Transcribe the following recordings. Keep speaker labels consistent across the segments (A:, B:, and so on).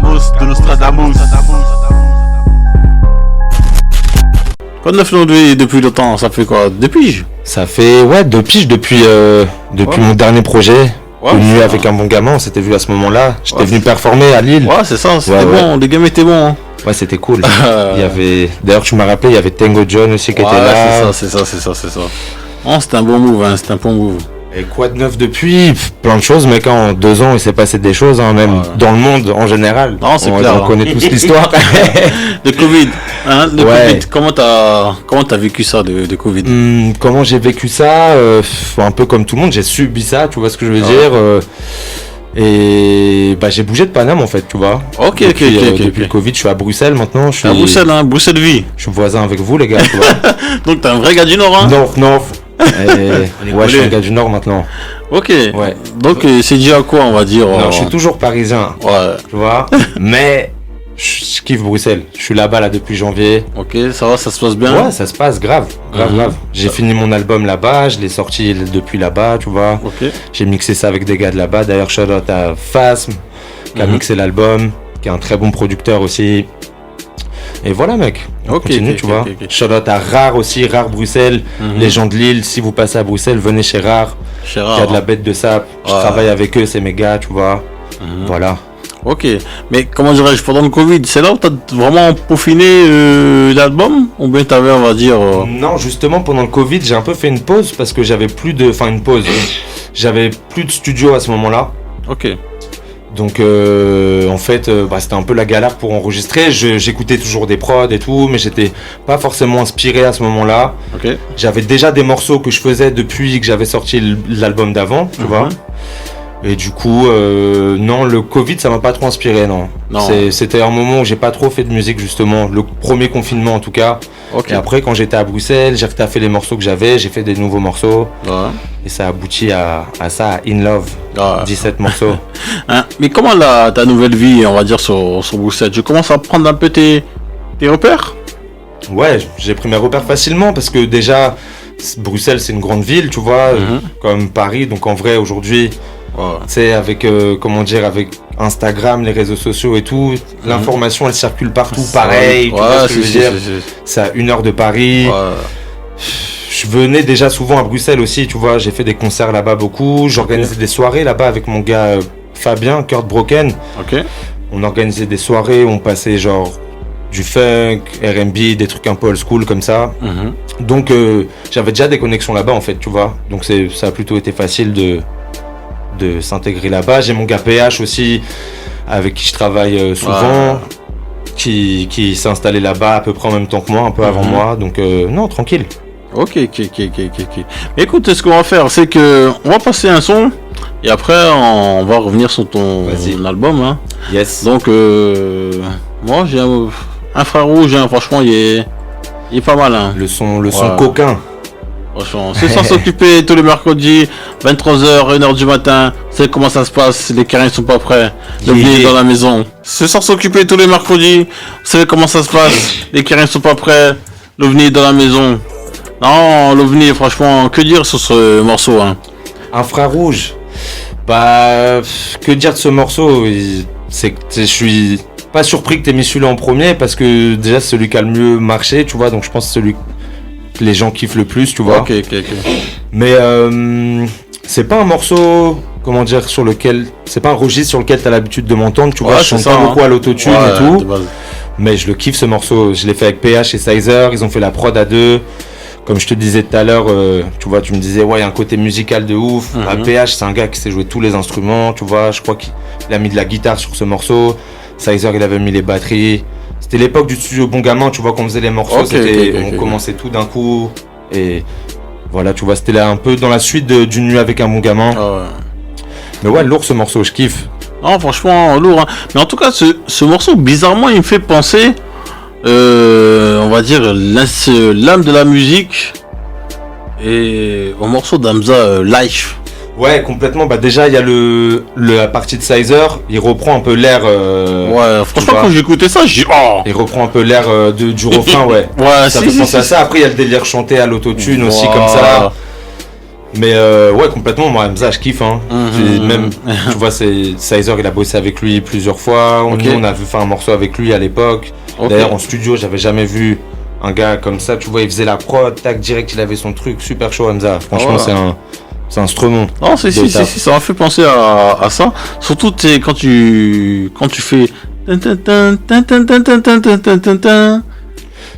A: de Nostradamus. Quoi de neuf depuis longtemps? Ça fait quoi? Deux piges?
B: Ça fait, ouais, 2 piges depuis mon dernier projet. Nuit avec un bon gamin, on s'était vu à ce moment-là. J'étais venu performer à Lille.
A: Ouais, c'est ça, c'était bon, les gamins étaient bons. Hein.
B: Ouais, c'était cool. Il y avait, d'ailleurs, tu m'as rappelé, il y avait Tango John aussi qui était là.
A: C'est ça. Oh, c'était un bon move, hein, c'était un bon move.
B: Et quoi de neuf depuis? Plein de choses, mec. En 2 ans, il s'est passé des choses, hein, même dans le monde en général.
A: Non, c'est clair.
B: On connaît tous l'histoire.
A: De Covid. Hein, Covid. Comment t'as vécu ça de Covid?
B: Comment j'ai vécu ça? Un peu comme tout le monde, j'ai subi ça, tu vois ce que je veux dire. Et bah j'ai bougé de Paname en fait, tu vois.
A: Ok.
B: Depuis le Covid, je suis à Bruxelles maintenant.
A: À Bruxelles, hein, Bruxelles vie.
B: Je suis voisin avec vous les gars, tu vois.
A: Donc t'es un vrai gars du Nord, hein?
B: Nord. Ouais, je suis un gars du Nord maintenant.
A: Ok.
B: Ouais.
A: Donc c'est dû à quoi, on va dire?
B: Non, je suis toujours parisien.
A: Ouais.
B: Tu vois. Mais je kiffe Bruxelles. Je suis là-bas là depuis janvier.
A: Ok, ça va, ça se passe bien?
B: Ouais, ça se passe grave. J'ai fini mon album là-bas, je l'ai sorti depuis là-bas, tu vois.
A: Ok.
B: J'ai mixé ça avec des gars de là-bas. D'ailleurs, shout out à Phasm qui a mixé l'album, qui est un très bon producteur aussi. Et voilà mec, on continue, tu vois. Shout out à Rare aussi, Rare Bruxelles, les gens de Lille, si vous passez à Bruxelles, venez chez Rare. Il y a de la bête de sap, je travaille avec eux, c'est mes gars, tu vois. Voilà.
A: Ok, mais comment dirais-je, pendant le Covid, c'est là où t'as vraiment peaufiné l'album? Ou bien t'avais, on va dire...
B: Non, justement, pendant le Covid, j'ai un peu fait une pause parce que j'avais plus de... Enfin, une pause. J'avais plus de studio à ce moment-là.
A: Ok.
B: Donc en fait c'était un peu la galère pour enregistrer. J'écoutais toujours des prods et tout, mais j'étais pas forcément inspiré à ce moment-là.
A: Okay.
B: J'avais déjà des morceaux que je faisais depuis que j'avais sorti l'album d'avant, tu vois. Et du coup non, le Covid ça m'a pas trop inspiré, non. C'était un moment où j'ai pas trop fait de musique justement, le premier confinement en tout cas. Okay. Et après quand j'étais à Bruxelles, j'ai retaffé les morceaux que j'avais, j'ai fait des nouveaux morceaux. Et ça a abouti à ça, à In Love, 17 morceaux.
A: Hein, mais comment ta nouvelle vie, on va dire, sur Bruxelles? Tu commences à prendre un peu tes repères? Ouais,
B: j'ai pris mes repères facilement parce que déjà, Bruxelles c'est une grande ville, tu vois, comme Paris. Donc en vrai aujourd'hui, tu sais, avec, avec Instagram, les réseaux sociaux et tout, l'information elle circule partout, pareil, tu vois ce que je veux dire. C'est à 1 heure de Paris. Je venais déjà souvent à Bruxelles aussi, tu vois, j'ai fait des concerts là-bas beaucoup, j'organisais des soirées là-bas avec mon gars Fabien, Kurt Broken. On organisait des soirées, on passait genre du funk, R&B, des trucs un peu old school comme ça. Donc j'avais déjà des connexions là-bas en fait, tu vois, donc ça a plutôt été facile de s'intégrer là-bas. J'ai mon gars PH aussi, avec qui je travaille souvent, qui s'est installé là-bas à peu près en même temps que moi, un peu avant moi, donc non, tranquille.
A: Ok. Écoute, ce qu'on va faire, c'est que on va passer un son et après on va revenir sur ton album. Hein.
B: Yes.
A: Donc moi j'ai un Infrarouge, hein, franchement il est pas mal. Hein.
B: Le son coquin.
A: Franchement, c'est sans s'occuper tous les mercredis, 23h, 1h du matin. C'est comment ça se passe, les carrés sont pas prêts. L'OVNI dans la maison. C'est sans s'occuper tous les mercredis. Vous savez comment ça se passe, les carrés sont pas prêts. L'OVNI dans la maison. Non, l'OVNI, franchement, que dire sur ce morceau, hein?
B: Infrarouge. Bah, que dire de ce morceau? Je suis pas surpris que t'aies mis celui-là en premier parce que déjà c'est celui qui a le mieux marché, tu vois, donc je pense que c'est celui que les gens kiffent le plus, tu vois.
A: Ok.
B: Mais c'est pas un morceau, sur lequel, c'est pas un registre sur lequel t'as l'habitude de m'entendre, tu vois, je chante pas beaucoup à l'autotune et tout. Mais je le kiffe ce morceau, je l'ai fait avec PH et Sizer, ils ont fait la prod à 2. Comme je te disais tout à l'heure, tu vois, tu me disais, ouais, il y a un côté musical de ouf. PH, c'est un gars qui sait jouer tous les instruments, tu vois. Je crois qu'il a mis de la guitare sur ce morceau. Sizer, il avait mis les batteries. C'était l'époque du studio Bon Gamin, tu vois, qu'on faisait les morceaux. On commençait tout d'un coup. Et voilà, tu vois, c'était là un peu dans la suite d'une nuit avec un bon gamin. Mais ouais, lourd ce morceau, je kiffe.
A: Non, franchement, lourd. Hein. Mais en tout cas, ce morceau, bizarrement, il me fait penser... on va dire l'âme de la musique et au morceau d'Hamza Life.
B: Ouais, complètement. Bah déjà il y a la partie de Sizer, il reprend un peu l'air.
A: Ouais, franchement quand j'écoutais ça, j'ai
B: il reprend un peu l'air du refrain, ouais.
A: Ouais,
B: ça fait penser à ça. Après il y a le délire chanté à l'autotune aussi comme ça. Mais ouais, complètement, moi, Hamza, je kiffe. Hein. Même, tu vois, Sizer, il a bossé avec lui plusieurs fois. Nous, on a fait un morceau avec lui à l'époque. D'ailleurs, en studio, j'avais jamais vu un gars comme ça. Tu vois, il faisait la prod, tac, direct, il avait son truc. Super chaud, Hamza. Franchement, c'est un instrument.
A: Non, si, ça m'a fait penser à ça. Surtout, quand tu fais...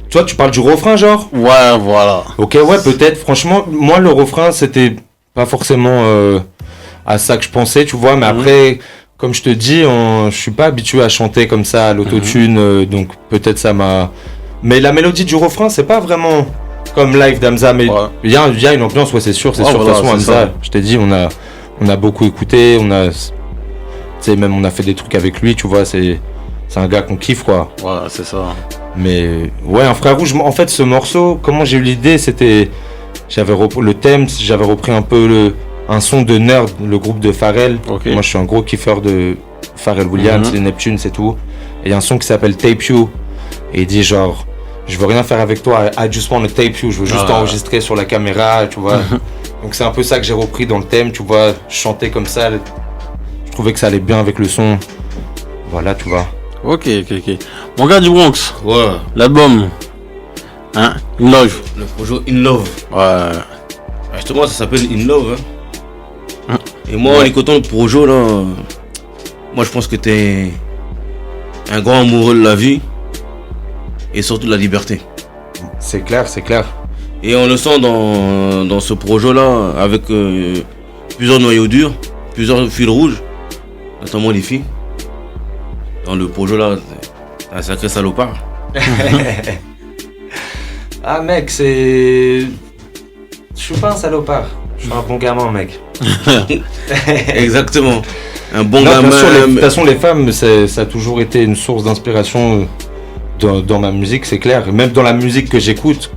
B: Toi, tu parles du refrain, genre?
A: Ouais, voilà.
B: Ok, ouais, peut-être. Franchement, moi, le refrain, c'était pas forcément à ça que je pensais, tu vois. Mais après, comme je te dis, je suis pas habitué à chanter comme ça, à l'autotune. Donc, peut-être ça m'a... Mais la mélodie du refrain, c'est pas vraiment comme live d'Hamza. Mais il y a une ambiance, ouais, c'est sûr. De toute façon, Hamza, je t'ai dit, on a beaucoup écouté. Même on a fait des trucs avec lui, tu vois. C'est un gars qu'on kiffe, quoi.
A: Ouais, c'est ça.
B: Mais ouais, un frère rouge, en fait, ce morceau, comment j'ai eu l'idée, c'était... J'avais repris le thème, j'avais repris un peu un son de Nerd, le groupe de Pharrell. Moi, je suis un gros kiffeur de Pharrell Williams, les Neptunes, c'est tout. Et il y a un son qui s'appelle Tape You. Et il dit genre, je veux rien faire avec toi, I just want to tape you, je veux juste enregistrer sur la caméra, tu vois. Donc c'est un peu ça que j'ai repris dans le thème, tu vois, chanter comme ça. Je trouvais que ça allait bien avec le son. Voilà, tu vois.
A: Ok. Mon gars du Bronx.
C: Ouais.
A: L'album. Hein? In Love.
C: Le projet In Love.
A: Ouais.
C: Justement, ça s'appelle In Love. Hein. Et moi, en écoutant le projet, là, moi, je pense que t'es un grand amoureux de la vie et surtout de la liberté.
B: C'est clair.
C: Et on le sent dans ce projet-là, avec plusieurs noyaux durs, plusieurs fils rouges, notamment les filles. Dans le projet là, c'est un sacré salopard.
B: Ah mec, je suis pas un salopard, je suis un bon gamin, mec.
C: Exactement. Un bon gamin.
B: De toute façon, les femmes, ça a toujours été une source d'inspiration dans ma musique, c'est clair. Et même dans la musique que j'écoute,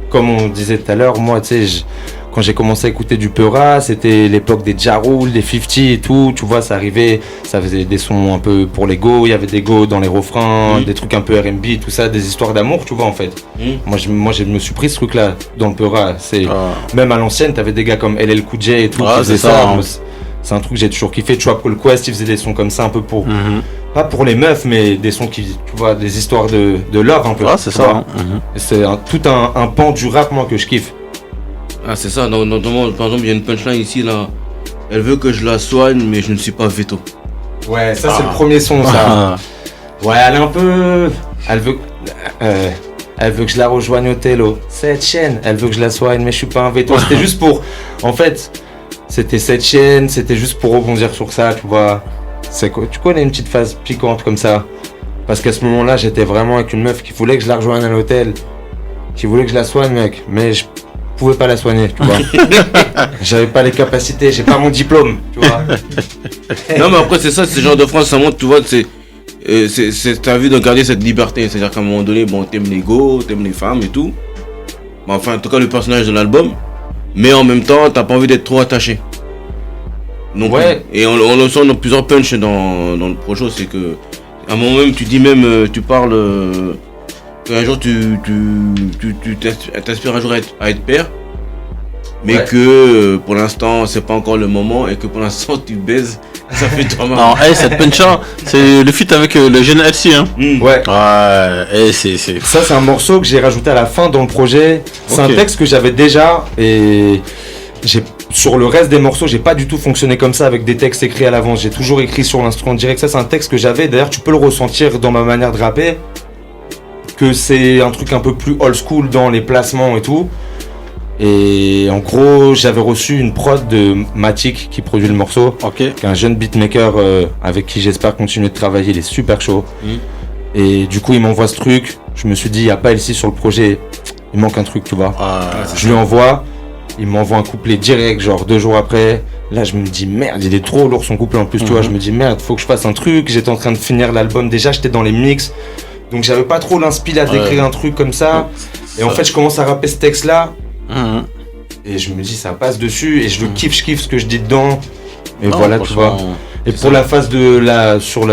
B: comme on disait tout à l'heure, moi, tu sais, quand j'ai commencé à écouter du Peura, c'était l'époque des Ja Rule, des 50 et tout, tu vois, ça arrivait, ça faisait des sons un peu pour les go, il y avait des go dans les refrains, des trucs un peu R&B, tout ça, des histoires d'amour, tu vois, en fait. Moi, je me suis pris ce truc-là dans le Peura. Même à l'ancienne, t'avais des gars comme LL Cool J et tout qui faisaient ça. C'est un truc que j'ai toujours kiffé. Tribe Called Quest, il faisait des sons comme ça un peu pour... Pas pour les meufs, mais des sons qui, tu vois, des histoires de love un peu.
A: Ah, c'est ça.
B: C'est tout un pan du rap, moi, que je kiffe.
C: Ah, c'est ça. Par exemple, il y a une punchline ici, là. Elle veut que je la soigne, mais je ne suis pas veto.
B: Ouais, ça, c'est le premier son, ça. Ouais, elle est un peu... Elle veut que je la rejoigne au télo. Cette chaîne, elle veut que je la soigne, mais je suis pas un veto. C'était juste pour... En fait, c'était cette chaîne, c'était juste pour rebondir sur ça, tu vois. Tu connais une petite phase piquante comme ça. Parce qu'à ce moment-là, j'étais vraiment avec une meuf qui voulait que je la rejoigne à l'hôtel. Qui voulait que je la soigne, mec. Mais je pouvais pas la soigner, tu vois. J'avais pas les capacités, j'ai pas mon diplôme, tu vois.
C: Non, mais après, c'est ça, ce genre de phrase, ça montre, tu vois, t'as envie de garder cette liberté. C'est-à-dire qu'à un moment donné, bon, t'aimes les go, t'aimes les femmes et tout. Mais enfin, en tout cas, le personnage de l'album. Mais en même temps, t'as pas envie d'être trop attaché. Donc, ouais. Et on le sent dans plusieurs punchs dans le projet, c'est que à un moment même, tu parles qu'un jour tu t'aspires un jour à être père, mais que pour l'instant c'est pas encore le moment et que pour l'instant tu baises, ça fait trop mal.
A: Non, cette punch-là, c'est le feat avec le jeune LC, hein.
B: Ouais.
A: Ouais, c'est...
B: Ça, c'est un morceau que j'ai rajouté à la fin dans le projet. C'est un texte que j'avais déjà et sur le reste des morceaux, j'ai pas du tout fonctionné comme ça avec des textes écrits à l'avance. J'ai toujours écrit sur l'instrument direct. Ça, c'est un texte que j'avais. D'ailleurs, tu peux le ressentir dans ma manière de rapper. Que c'est un truc un peu plus old school dans les placements et tout. Et en gros, j'avais reçu une prod de Matic qui produit le morceau. Qui est un jeune beatmaker avec qui j'espère continuer de travailler. Il est super chaud. Et du coup, il m'envoie ce truc. Je me suis dit, il n'y a pas ici sur le projet. Il manque un truc, tu vois. Je lui envoie. Il m'envoie un couplet direct, genre 2 jours après. Là, je me dis, merde, il est trop lourd son couplet en plus, tu vois. Je me dis, merde, faut que je fasse un truc. J'étais en train de finir l'album. Déjà, j'étais dans les mix. Donc, j'avais pas trop l'inspi à d'écrire un truc comme ça. Et en fait, je commence à rapper ce texte-là. Et je me dis, ça passe dessus. Et je kiffe ce que je dis dedans. Et voilà, tu vois. Et pour la phase sur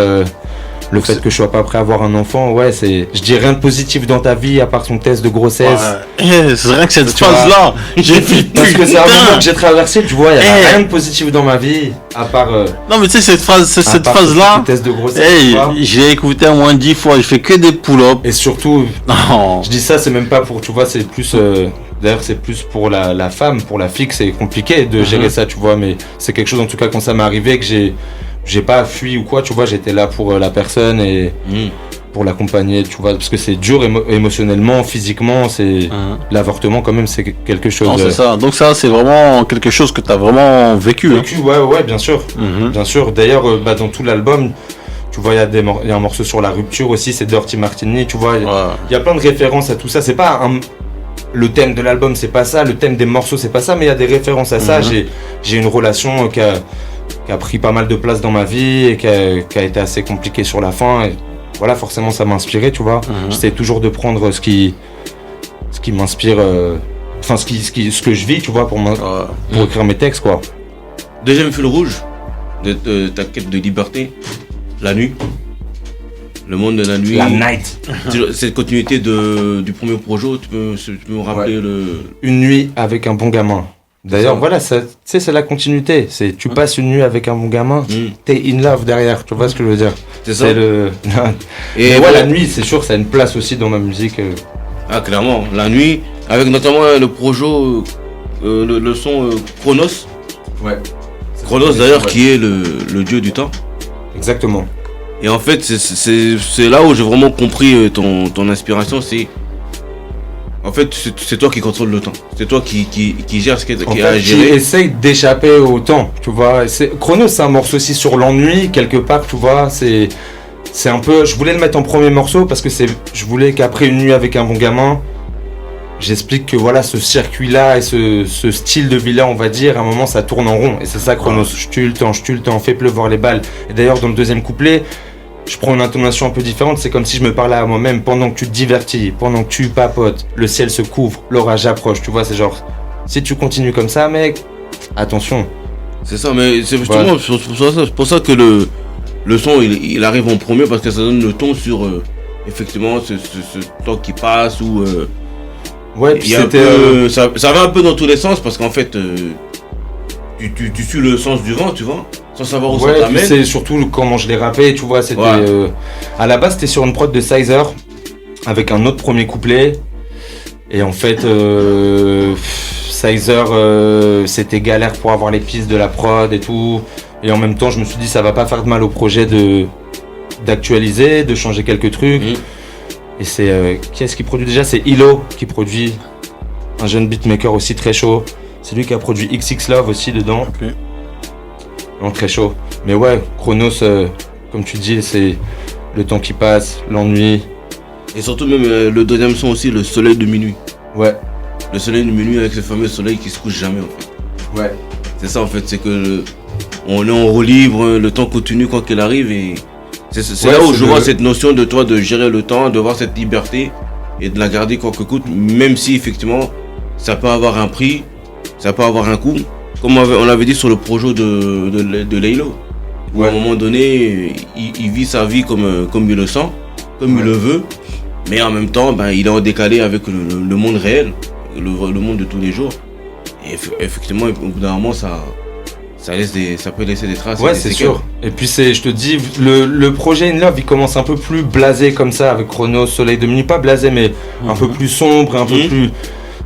B: Le fait que je sois pas prêt à avoir un enfant, ouais, je dis rien de positif dans ta vie à part ton test de grossesse.
A: C'est rien que cette phase-là. J'ai fait
B: parce que c'est un moment que j'ai traversé, tu vois, il y a rien de positif dans ma vie à part.
A: Non, mais tu sais, cette phase-là.
B: Test de grossesse.
A: Je l'ai écouté au moins 10 fois, je fais que des pull-ups.
B: Et surtout,
A: non.
B: Je dis ça, c'est même pas pour, tu vois, c'est plus. D'ailleurs, c'est plus pour la femme, pour la fille, que c'est compliqué de gérer ça, tu vois, mais c'est quelque chose, en tout cas, quand ça m'est arrivé, que j'ai pas fui ou quoi, tu vois, j'étais là pour la personne et pour l'accompagner, tu vois, parce que c'est dur émotionnellement, physiquement, l'avortement quand même, c'est quelque chose.
A: Non, c'est ça. Donc ça, c'est vraiment quelque chose que t'as vraiment vécu.
B: Ouais, bien sûr. Bien sûr. D'ailleurs, dans tout l'album, tu vois, il y a un morceau sur la rupture aussi, c'est Dirty Martini, tu vois, il y a plein de références à tout ça. C'est pas le thème de l'album, c'est pas ça, le thème des morceaux, c'est pas ça, mais il y a des références à ça. J'ai une relation qui a pris pas mal de place dans ma vie et qui a été assez compliquée sur la fin. Et voilà, forcément, ça m'a inspiré, tu vois. J'essaie toujours de prendre ce qui m'inspire, enfin, ce que je vis, tu vois, pour écrire mes textes, quoi.
C: Deuxième fil rouge de ta quête de liberté, la nuit. Le monde de la nuit.
B: La night.
C: Cette continuité du premier projet, tu peux me rappeler
B: Une nuit avec un bon gamin. D'ailleurs, voilà, tu sais, c'est la continuité. Tu passes une nuit avec un bon gamin, t'es in love derrière, tu vois ce que je veux dire.
C: C'est ça.
B: Et ouais, la nuit, c'est sûr, ça a une place aussi dans ma musique.
C: Ah, clairement, la nuit, avec notamment le projet, le son Chronos.
B: Ouais.
C: Chronos d'ailleurs, qui est le dieu du temps.
B: Exactement.
C: Et en fait, c'est là où j'ai vraiment compris ton inspiration, en fait, c'est toi qui contrôle le temps. C'est toi qui gère ce qui est à gérer.
B: Qui essaye d'échapper au temps, tu vois. Chronos, c'est un morceau aussi sur l'ennui, quelque part, tu vois. C'est un peu... Je voulais le mettre en premier morceau parce que je voulais qu'après une nuit avec un bon gamin, j'explique que voilà, ce circuit-là et ce style de vie-là, on va dire, à un moment, ça tourne en rond. Et c'est ça, Chronos. Je tue le temps, fais pleuvoir les balles. Et d'ailleurs, dans le deuxième couplet, je prends une intonation un peu différente, c'est comme si je me parlais à moi-même pendant que tu te divertis, pendant que tu papotes, le ciel se couvre, l'orage approche, tu vois, c'est genre, si tu continues comme ça, mec, attention.
C: C'est ça, mais c'est justement pour ça que le son, il arrive en premier, parce que ça donne le ton sur, effectivement, ce temps qui passe, ou...
B: ouais, puis
C: ça va un peu dans tous les sens, parce qu'en fait, tu suis le sens du vent, tu vois, sans savoir où ça t'amène.
B: C'est surtout comment je l'ai rappé, tu vois, c'était... à la base, c'était sur une prod de Sizer, avec un autre premier couplet, et en fait, Sizer, c'était galère pour avoir les pistes de la prod et tout, et en même temps, je me suis dit, ça va pas faire de mal au projet d'actualiser, de changer quelques trucs, et c'est... qui est-ce qui produit déjà? C'est Hilo qui produit, un jeune beatmaker aussi très chaud. C'est lui qui a produit XX Love aussi dedans.
A: Okay.
B: Non, très chaud. Mais ouais, Chronos, comme tu dis, c'est le temps qui passe, l'ennui.
C: Et surtout même le deuxième son aussi, le soleil de minuit.
B: Ouais.
C: Le soleil de minuit avec ce fameux soleil qui se couche jamais en fait.
B: Ouais.
C: C'est ça en fait, c'est que on est en roue libre, le temps continue quoi qu'il arrive, et c'est là où je vois cette notion de toi de gérer le temps, de voir cette liberté et de la garder quoi que coûte, même si effectivement ça peut avoir un prix. Ça peut avoir un coût, comme on l'avait dit sur le projet de Laylo. Où à un moment donné, il vit sa vie comme il le sent, comme il le veut, mais en même temps, il est en décalé avec le monde réel, le monde de tous les jours. Et effectivement, au bout d'un moment, ça peut laisser des traces.
B: Ouais, c'est sûr. Et puis je te dis, le projet In Love, il commence un peu plus blasé comme ça, avec Chronos, Soleil de Minuit, pas blasé, mais un peu plus sombre, un peu plus...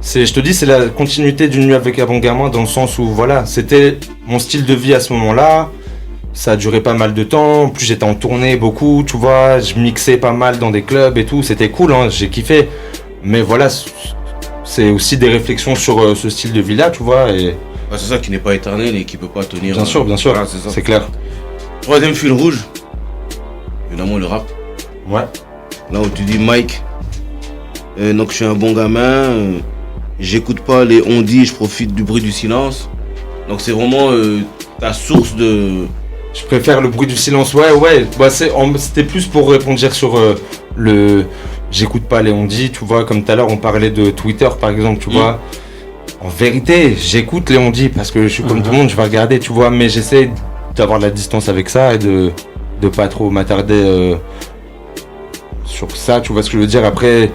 B: Je te dis, c'est la continuité d'une nuit avec un bon gamin, dans le sens où, voilà, c'était mon style de vie à ce moment-là. Ça a duré pas mal de temps. En plus, j'étais en tournée beaucoup, tu vois. Je mixais pas mal dans des clubs et tout. C'était cool, hein, j'ai kiffé. Mais voilà, c'est aussi des réflexions sur ce style de vie-là, tu vois. Et...
C: c'est ça qui n'est pas éternel et qui peut pas tenir.
B: Bien sûr, voilà, c'est clair.
C: Troisième fil rouge, évidemment le rap.
B: Ouais.
C: Là où tu dis Mike, donc je suis un bon gamin. J'écoute pas les on-dit, je profite du bruit du silence. Donc c'est vraiment ta source de...
B: Je préfère le bruit du silence, ouais. C'était plus pour répondre sur le... J'écoute pas les on-dit, tu vois, comme tout à l'heure on parlait de Twitter par exemple, tu vois. En vérité, j'écoute les on-dit parce que je suis comme tout le monde, je vais regarder, tu vois, mais j'essaie d'avoir de la distance avec ça et de de pas trop m'attarder sur ça, tu vois ce que je veux dire. Après,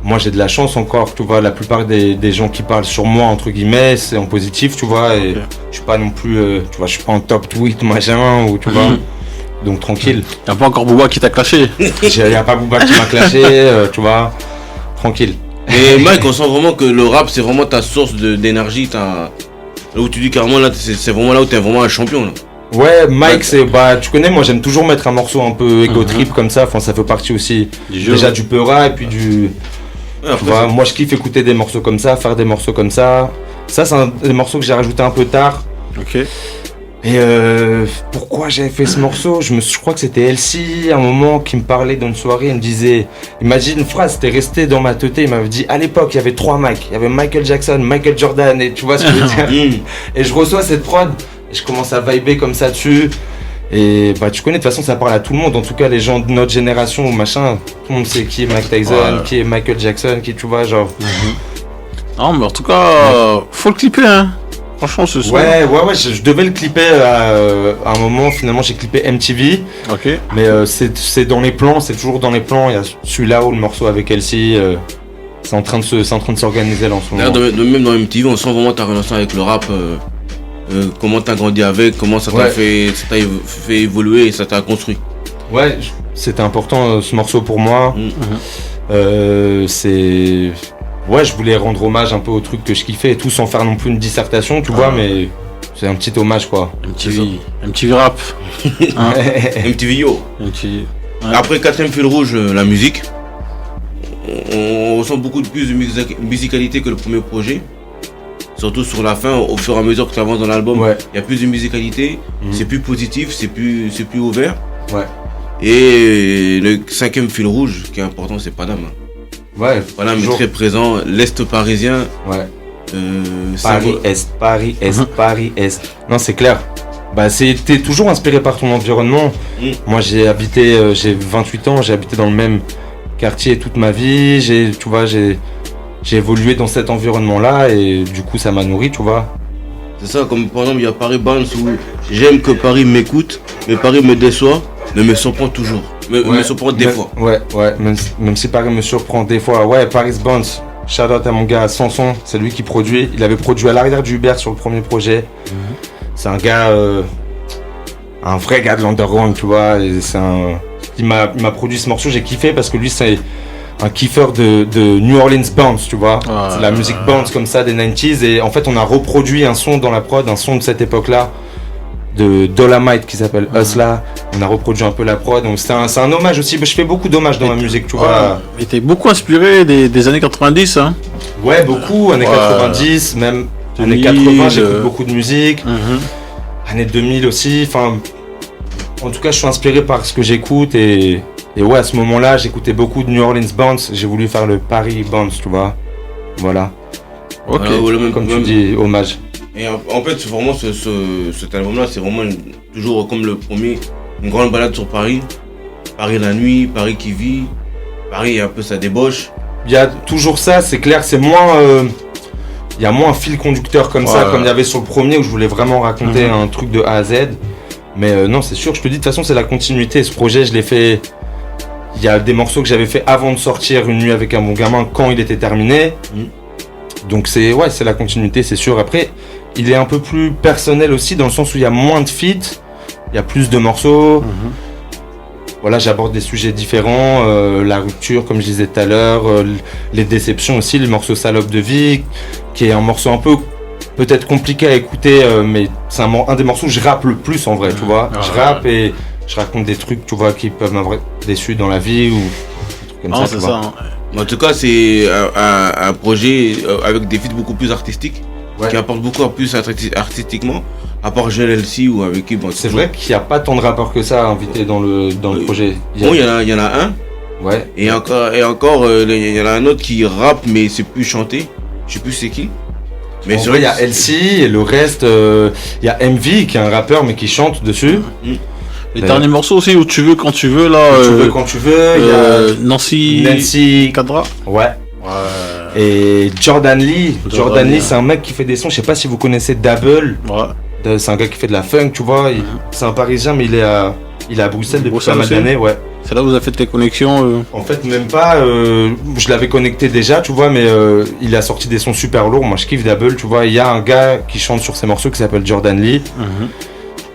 B: moi j'ai de la chance encore, tu vois, la plupart des gens qui parlent sur moi, entre guillemets, c'est en positif, tu vois, et je suis pas non plus, tu vois, je suis pas en top tweet, machin, ou tu vois, donc tranquille.
A: Y'a pas encore Booba qui t'a clashé.
B: Y'a pas Booba qui m'a clashé, tu vois, tranquille.
C: Et Mike, on sent vraiment que le rap, c'est vraiment ta source d'énergie, là où tu dis carrément, là, c'est vraiment là où t'es vraiment un champion, là.
B: Ouais, Mike, c'est, bah, tu connais, moi j'aime toujours mettre un morceau un peu ego trip comme ça, enfin ça fait partie aussi déjà du peura et puis du... Ouais, tu vois, moi je kiffe écouter des morceaux comme ça, faire des morceaux comme ça. Ça c'est des morceaux que j'ai rajouté un peu tard.
A: Ok.
B: Et pourquoi j'avais fait ce morceau, je crois que c'était Elsie à un moment qui me parlait dans une soirée, il me disait, imagine une phrase, c'était resté dans ma tête, il m'avait dit à l'époque il y avait 3 Mike, il y avait Michael Jackson, Michael Jordan, et tu vois ce que je veux dire. Et je reçois cette prod, et je commence à vibrer comme ça dessus. Et bah tu connais, de toute façon ça parle à tout le monde, en tout cas les gens de notre génération ou machin, tout le monde sait qui est Mike Tyson, qui est Michael Jackson, qui tu vois genre.
A: Non mais en tout cas, faut le clipper hein. Franchement ce son.
B: Ouais, je devais le clipper à un moment, finalement j'ai clippé MTV.
A: Ok.
B: Mais c'est dans les plans, c'est toujours dans les plans, il y a celui-là ou le morceau avec Elsie, c'est en train de s'organiser là en ce moment.
C: Même dans MTV, on sent vraiment ta relation avec le rap. Comment t'as grandi avec, comment ça t'a fait évoluer et ça t'a construit.
B: Ouais, c'était important ce morceau pour moi. C'est... Ouais, je voulais rendre hommage un peu au truc que je kiffais et tout sans faire non plus une dissertation, tu vois, mais c'est un petit hommage quoi.
A: MTV rap.
C: Hein MTV yo.
A: MTV. Ouais.
C: Après 4ème fil rouge, la musique. On ressent beaucoup plus de musicalité que le premier projet. Surtout sur la fin, au fur et à mesure que tu avances dans l'album, il y a plus de musicalité, c'est plus positif, c'est plus ouvert.
B: Ouais.
C: Et le 5ème fil rouge, qui est important, c'est Paname.
B: Ouais.
C: Paname est très présent, l'Est parisien.
B: Ouais. Paris Est. Non, c'est clair. Bah, t'es toujours inspiré par ton environnement. Moi, j'ai 28 ans, j'ai habité dans le même quartier toute ma vie. J'ai évolué dans cet environnement-là et du coup ça m'a nourri, tu vois.
C: C'est ça, comme par exemple il y a Paris Bounce où j'aime que Paris m'écoute, mais Paris me déçoit, mais me surprend toujours. Me surprend des fois.
B: Ouais, même si Paris me surprend des fois. Ouais, Paris Bounce, shout out à mon gars Sanson, c'est lui qui produit. Il avait produit à l'arrière du Uber sur le premier projet. C'est un gars, un vrai gars de l'underground, tu vois. Et il m'a produit ce morceau, j'ai kiffé parce que lui c'est un kiffeur de New Orleans bounce, tu vois. C'est la musique bounce comme ça des 90s et en fait on a reproduit un son dans la prod, un son de cette époque-là de Dolomite qui s'appelle Hustla. On a reproduit un peu la prod, donc c'est un hommage aussi. Je fais beaucoup d'hommages dans ma musique, tu vois.
A: Et t'es beaucoup inspiré des années 90 hein.
B: Ouais, beaucoup, années 90, même 2000, années 80, j'écoute beaucoup de musique. Années 2000 aussi, enfin en tout cas je suis inspiré par ce que j'écoute et ouais, à ce moment-là, j'écoutais beaucoup de New Orleans Bounce. J'ai voulu faire le Paris Bounce, tu vois. Voilà.
A: Ok.
B: Comme tu dis, hommage.
C: Et en fait, c'est vraiment cet album-là, c'est vraiment toujours comme le premier, une grande balade sur Paris. Paris la nuit, Paris qui vit. Paris, un peu sa débauche.
B: Il y a toujours ça, c'est clair. C'est moins. Il y a moins un fil conducteur comme ça, comme il y avait sur le premier où je voulais vraiment raconter un truc de A à Z. Mais non, c'est sûr, je te dis, de toute façon, c'est la continuité. Ce projet, je l'ai fait. Il y a des morceaux que j'avais fait avant de sortir Une nuit avec un bon gamin quand il était terminé. Donc c'est la continuité, c'est sûr. Après, il est un peu plus personnel aussi dans le sens où il y a moins de feats, il y a plus de morceaux. Voilà, j'aborde des sujets différents, la rupture comme je disais tout à l'heure, les déceptions aussi, le morceau Salope de vie, qui est un morceau un peu peut-être compliqué à écouter, mais c'est un des morceaux où je rappe le plus en vrai, tu vois. Je rappe et je raconte des trucs, tu vois, qui peuvent m'avoir déçu dans la vie ou des trucs comme ça.
A: C'est ça.
C: En tout cas, c'est un projet avec des feats beaucoup plus artistiques, qui apporte beaucoup plus artistiquement, à part GLLC ou avec qui. Bon,
B: c'est vrai qu'il n'y a pas tant de rappeurs que ça invités dans le projet.
C: Bon, il y en a un.
B: Ouais.
C: Et encore, il y en a un autre qui rappe, mais c'est plus chanté. Je sais plus c'est qui.
B: Mais en vrai, il y a Elsie et le reste, il y a MV qui est un rappeur mais qui chante dessus.
A: Les derniers morceaux aussi, Où tu veux, quand tu veux, là.
B: Où tu veux, quand tu veux. Il y a
A: Nancy Cadra.
B: Ouais. Et Jordan Lee. Jordan Lee, c'est un mec qui fait des sons. Je sais pas si vous connaissez Double. C'est un gars qui fait de la funk, tu vois. C'est un Parisien, mais il est à Bruxelles depuis
A: Bruxelles
B: pas mal
A: aussi
B: d'années, ouais.
A: C'est là où vous avez fait tes connexions
B: En fait, même pas. Je l'avais connecté déjà, tu vois, mais il a sorti des sons super lourds. Moi, je kiffe Double, tu vois. Il y a un gars qui chante sur ses morceaux qui s'appelle Jordan Lee.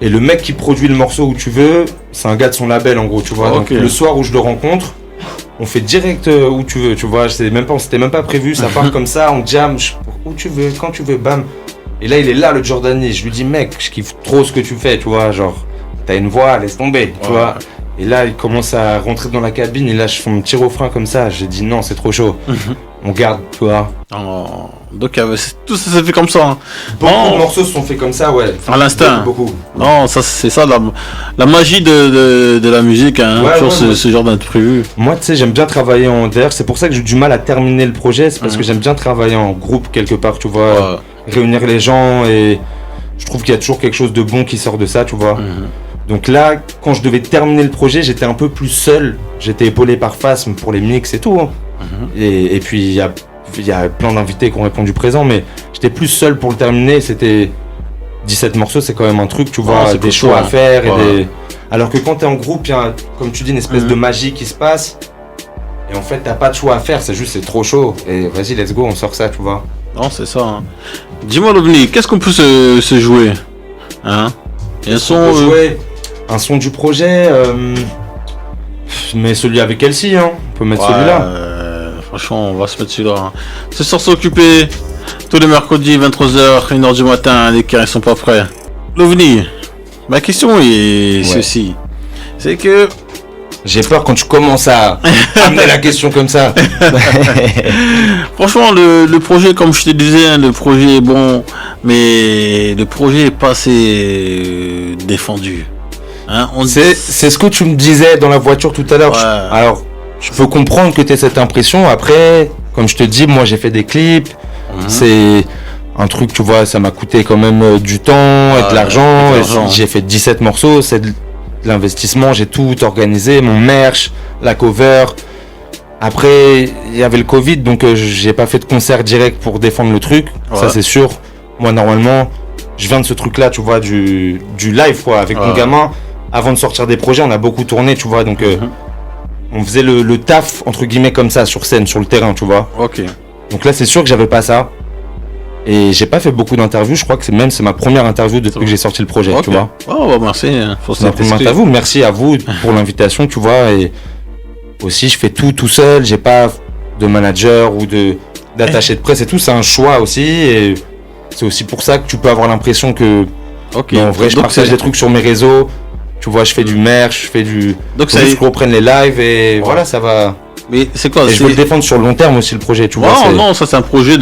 B: Et le mec qui produit le morceau où tu veux, c'est un gars de son label, en gros, tu vois. Donc, le soir où je le rencontre, on fait direct où tu veux, tu vois. C'était même pas prévu, ça part comme ça, on jam, où tu veux, quand tu veux, bam. Et là, il est là, le Jordan Lee. Je lui dis, mec, je kiffe trop ce que tu fais, tu vois. Genre, t'as une voix, laisse tomber, tu vois. Et là, il commence à rentrer dans la cabine, et là, je fais mon petit refrain comme ça. J'ai dit, non, c'est trop chaud. On garde, tu vois.
A: Donc, tout ça s'est fait comme ça. Hein.
B: Beaucoup de morceaux se sont faits comme ça, ouais.
A: À l'instinct.
B: Beaucoup.
A: Non, ça, c'est ça, la magie de la musique, hein.
B: Ouais,
A: toujours ce genre d'imprévu.
B: Moi, tu sais, j'aime bien travailler en DR. C'est pour ça que j'ai du mal à terminer le projet. C'est parce que j'aime bien travailler en groupe quelque part, tu vois. Réunir les gens, et je trouve qu'il y a toujours quelque chose de bon qui sort de ça, tu vois. Donc là, quand je devais terminer le projet, j'étais un peu plus seul. J'étais épaulé par Phasm pour les mix et tout. Hein. Et puis, il y a plein d'invités qui ont répondu présent, mais j'étais plus seul pour le terminer. C'était 17 morceaux, c'est quand même un truc, tu vois, des choix à faire. Alors que quand t'es en groupe, il y a, comme tu dis, une espèce de magie qui se passe. Et en fait, t'as pas de choix à faire, c'est trop chaud. Et vas-y, let's go, on sort ça, tu vois.
A: Non, c'est ça. Hein. Dis-moi, l'OVNI, qu'est-ce qu'on peut se jouer, hein?
B: Un son du projet, mais celui avec Elsie, hein. On peut mettre celui-là.
A: Franchement, on va se mettre celui-là. Hein. Ce soir, s'occuper tous les mercredis, 23h, 1h du matin, les carrés sont pas prêts. L'OVNI, ma question est ceci. C'est que...
B: J'ai peur quand tu commences à amener la question comme ça.
A: Franchement, le projet, comme je te disais, hein, le projet est bon, mais le projet est pas assez défendu. Hein,
B: c'est ce que tu me disais dans la voiture tout à l'heure. Alors, je peux comprendre que tu aies cette impression. Après, comme je te dis, moi j'ai fait des clips. C'est un truc, tu vois, ça m'a coûté quand même du temps et de l'argent. J'ai fait 17 morceaux, c'est de l'investissement, j'ai tout organisé, mon merch, la cover. Après, il y avait le Covid, donc j'ai pas fait de concert direct pour défendre le truc. Ça c'est sûr. Moi normalement, je viens de ce truc là, tu vois, du live quoi, avec mon gamin. Avant de sortir des projets, on a beaucoup tourné, tu vois, donc on faisait le taf entre guillemets comme ça, sur scène, sur le terrain, tu vois. Donc là c'est sûr que j'avais pas ça. Et j'ai pas fait beaucoup d'interviews, je crois que c'est ma première interview depuis que j'ai sorti le projet, tu vois.
A: Merci.
B: C'est ma première interview, merci à vous pour l'invitation, tu vois. Et aussi, je fais tout seul, j'ai pas de manager ou d'attaché de presse et tout, c'est un choix aussi. Et c'est aussi pour ça que tu peux avoir l'impression que, en vrai, je partage des trucs sur mes réseaux, tu vois, je fais du merch, je fais du... Donc ça juste qu'on reprenne les lives et voilà, ça va...
A: Mais c'est quoi?
B: Et je veux le défendre sur le long terme aussi, le projet, tu vois.
A: Non, ça c'est un projet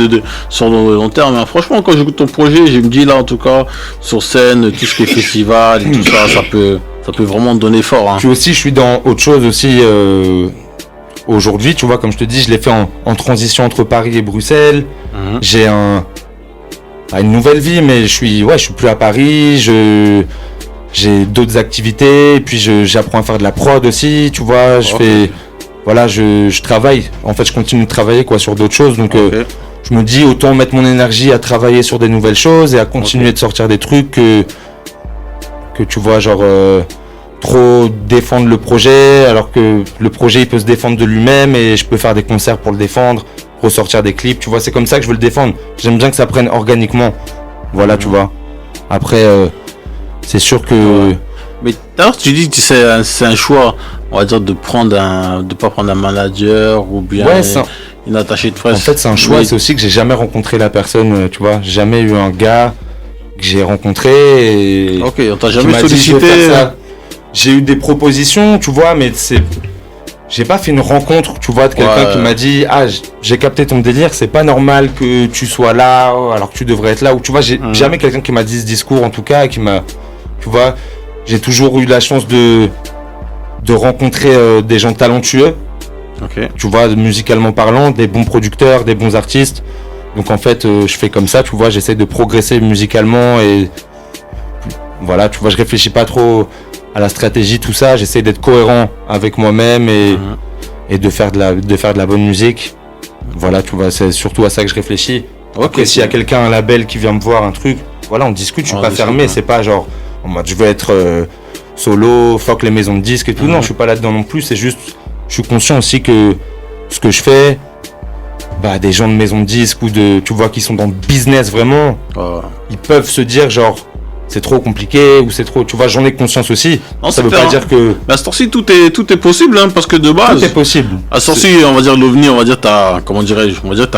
A: sur le long terme. Hein. Franchement, quand j'écoute ton projet, je me dis là, en tout cas, sur scène, tout ce qui est festival et tout ça, ça peut vraiment donner fort. Hein.
B: Puis aussi, je suis dans autre chose aussi. Aujourd'hui, tu vois, comme je te dis, je l'ai fait en transition entre Paris et Bruxelles. J'ai une nouvelle vie, mais je suis plus à Paris. J'ai d'autres activités. Et puis j'apprends à faire de la prod aussi, tu vois. Je travaille. En fait, je continue de travailler quoi sur d'autres choses. Donc, je me dis autant mettre mon énergie à travailler sur des nouvelles choses et à continuer de sortir des trucs que tu vois, genre trop défendre le projet, alors que le projet il peut se défendre de lui-même et je peux faire des concerts pour le défendre, ressortir des clips. Tu vois, c'est comme ça que je veux le défendre. J'aime bien que ça prenne organiquement. Voilà, tu vois. Après, c'est sûr que.
A: Mais d'ailleurs, tu dis que c'est un choix, on va dire, de pas prendre un manager ou bien une attachée de presse.
B: En fait, c'est un choix, c'est aussi que j'ai jamais rencontré la personne, tu vois, jamais eu un gars que j'ai rencontré et
A: on t'a jamais sollicité.
B: J'ai eu des propositions, tu vois, mais j'ai pas fait une rencontre, tu vois, de quelqu'un qui m'a dit j'ai capté ton délire, c'est pas normal que tu sois là alors que tu devrais être là, ou tu vois, j'ai jamais quelqu'un qui m'a dit ce discours en tout cas, qui m'a, tu vois. J'ai toujours eu la chance de rencontrer des gens talentueux, tu vois, musicalement parlant, des bons producteurs, des bons artistes. Donc en fait, je fais comme ça, tu vois, j'essaie de progresser musicalement et voilà, tu vois, je réfléchis pas trop à la stratégie, tout ça. J'essaie d'être cohérent avec moi-même et de faire de la bonne musique. Voilà, tu vois, c'est surtout à ça que je réfléchis. Après, s'il y a quelqu'un, un label qui vient me voir, un truc, voilà, on discute, je suis
A: On
B: pas
A: discute,
B: fermé,
A: ouais.
B: c'est pas genre, en mode, je veux être solo, fuck les maisons de disques et tout. Non, je suis pas là-dedans non plus, c'est juste, je suis conscient aussi que ce que je fais, bah, des gens de maisons de disques ou tu vois, qui sont dans le business vraiment, ils peuvent se dire genre, c'est trop compliqué ou c'est trop, tu vois, j'en ai conscience aussi.
A: Non,
B: Ça
A: c'est
B: veut
A: clair,
B: pas dire que
A: Mais à ce temps-ci, tout est possible, hein, parce que de base,
B: tout est possible.
A: à ce temps-ci, on va dire l'OVNI, on va dire comment dirais-je, on va dire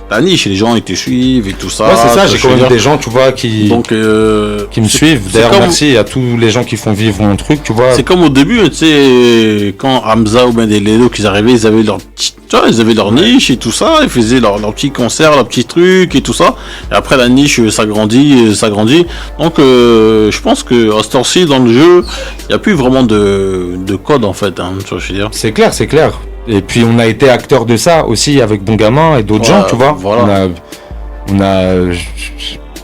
A: ta niche, les gens ils te suivent et tout ça.
B: Ouais, c'est ça,
A: tu
B: j'ai
A: vois,
B: quand
A: je veux
B: même
A: dire.
B: des gens, tu vois, qui
A: Donc,
B: me suivent.
A: c'est
B: D'ailleurs,
A: comme-
B: merci à tous les gens qui font vivre mon truc, tu vois.
A: C'est comme au début, tu sais, quand Hamza ou ben des Ledo qu'ils arrivaient, ils avaient leur petit, tu vois, ils avaient leur niche et tout ça, ils faisaient leur petits concerts, leurs petits trucs et tout ça. Et après la niche s'agrandit, s'agrandit. Donc je pense que à ce temps-ci dans le jeu, il n'y a plus vraiment de code en fait, hein, tu vois, je veux dire.
B: C'est clair, c'est clair. Et puis on a été acteur de ça aussi avec Bon Gamin et d'autres
A: Ouais,
B: gens, tu vois.
A: voilà.
B: On a,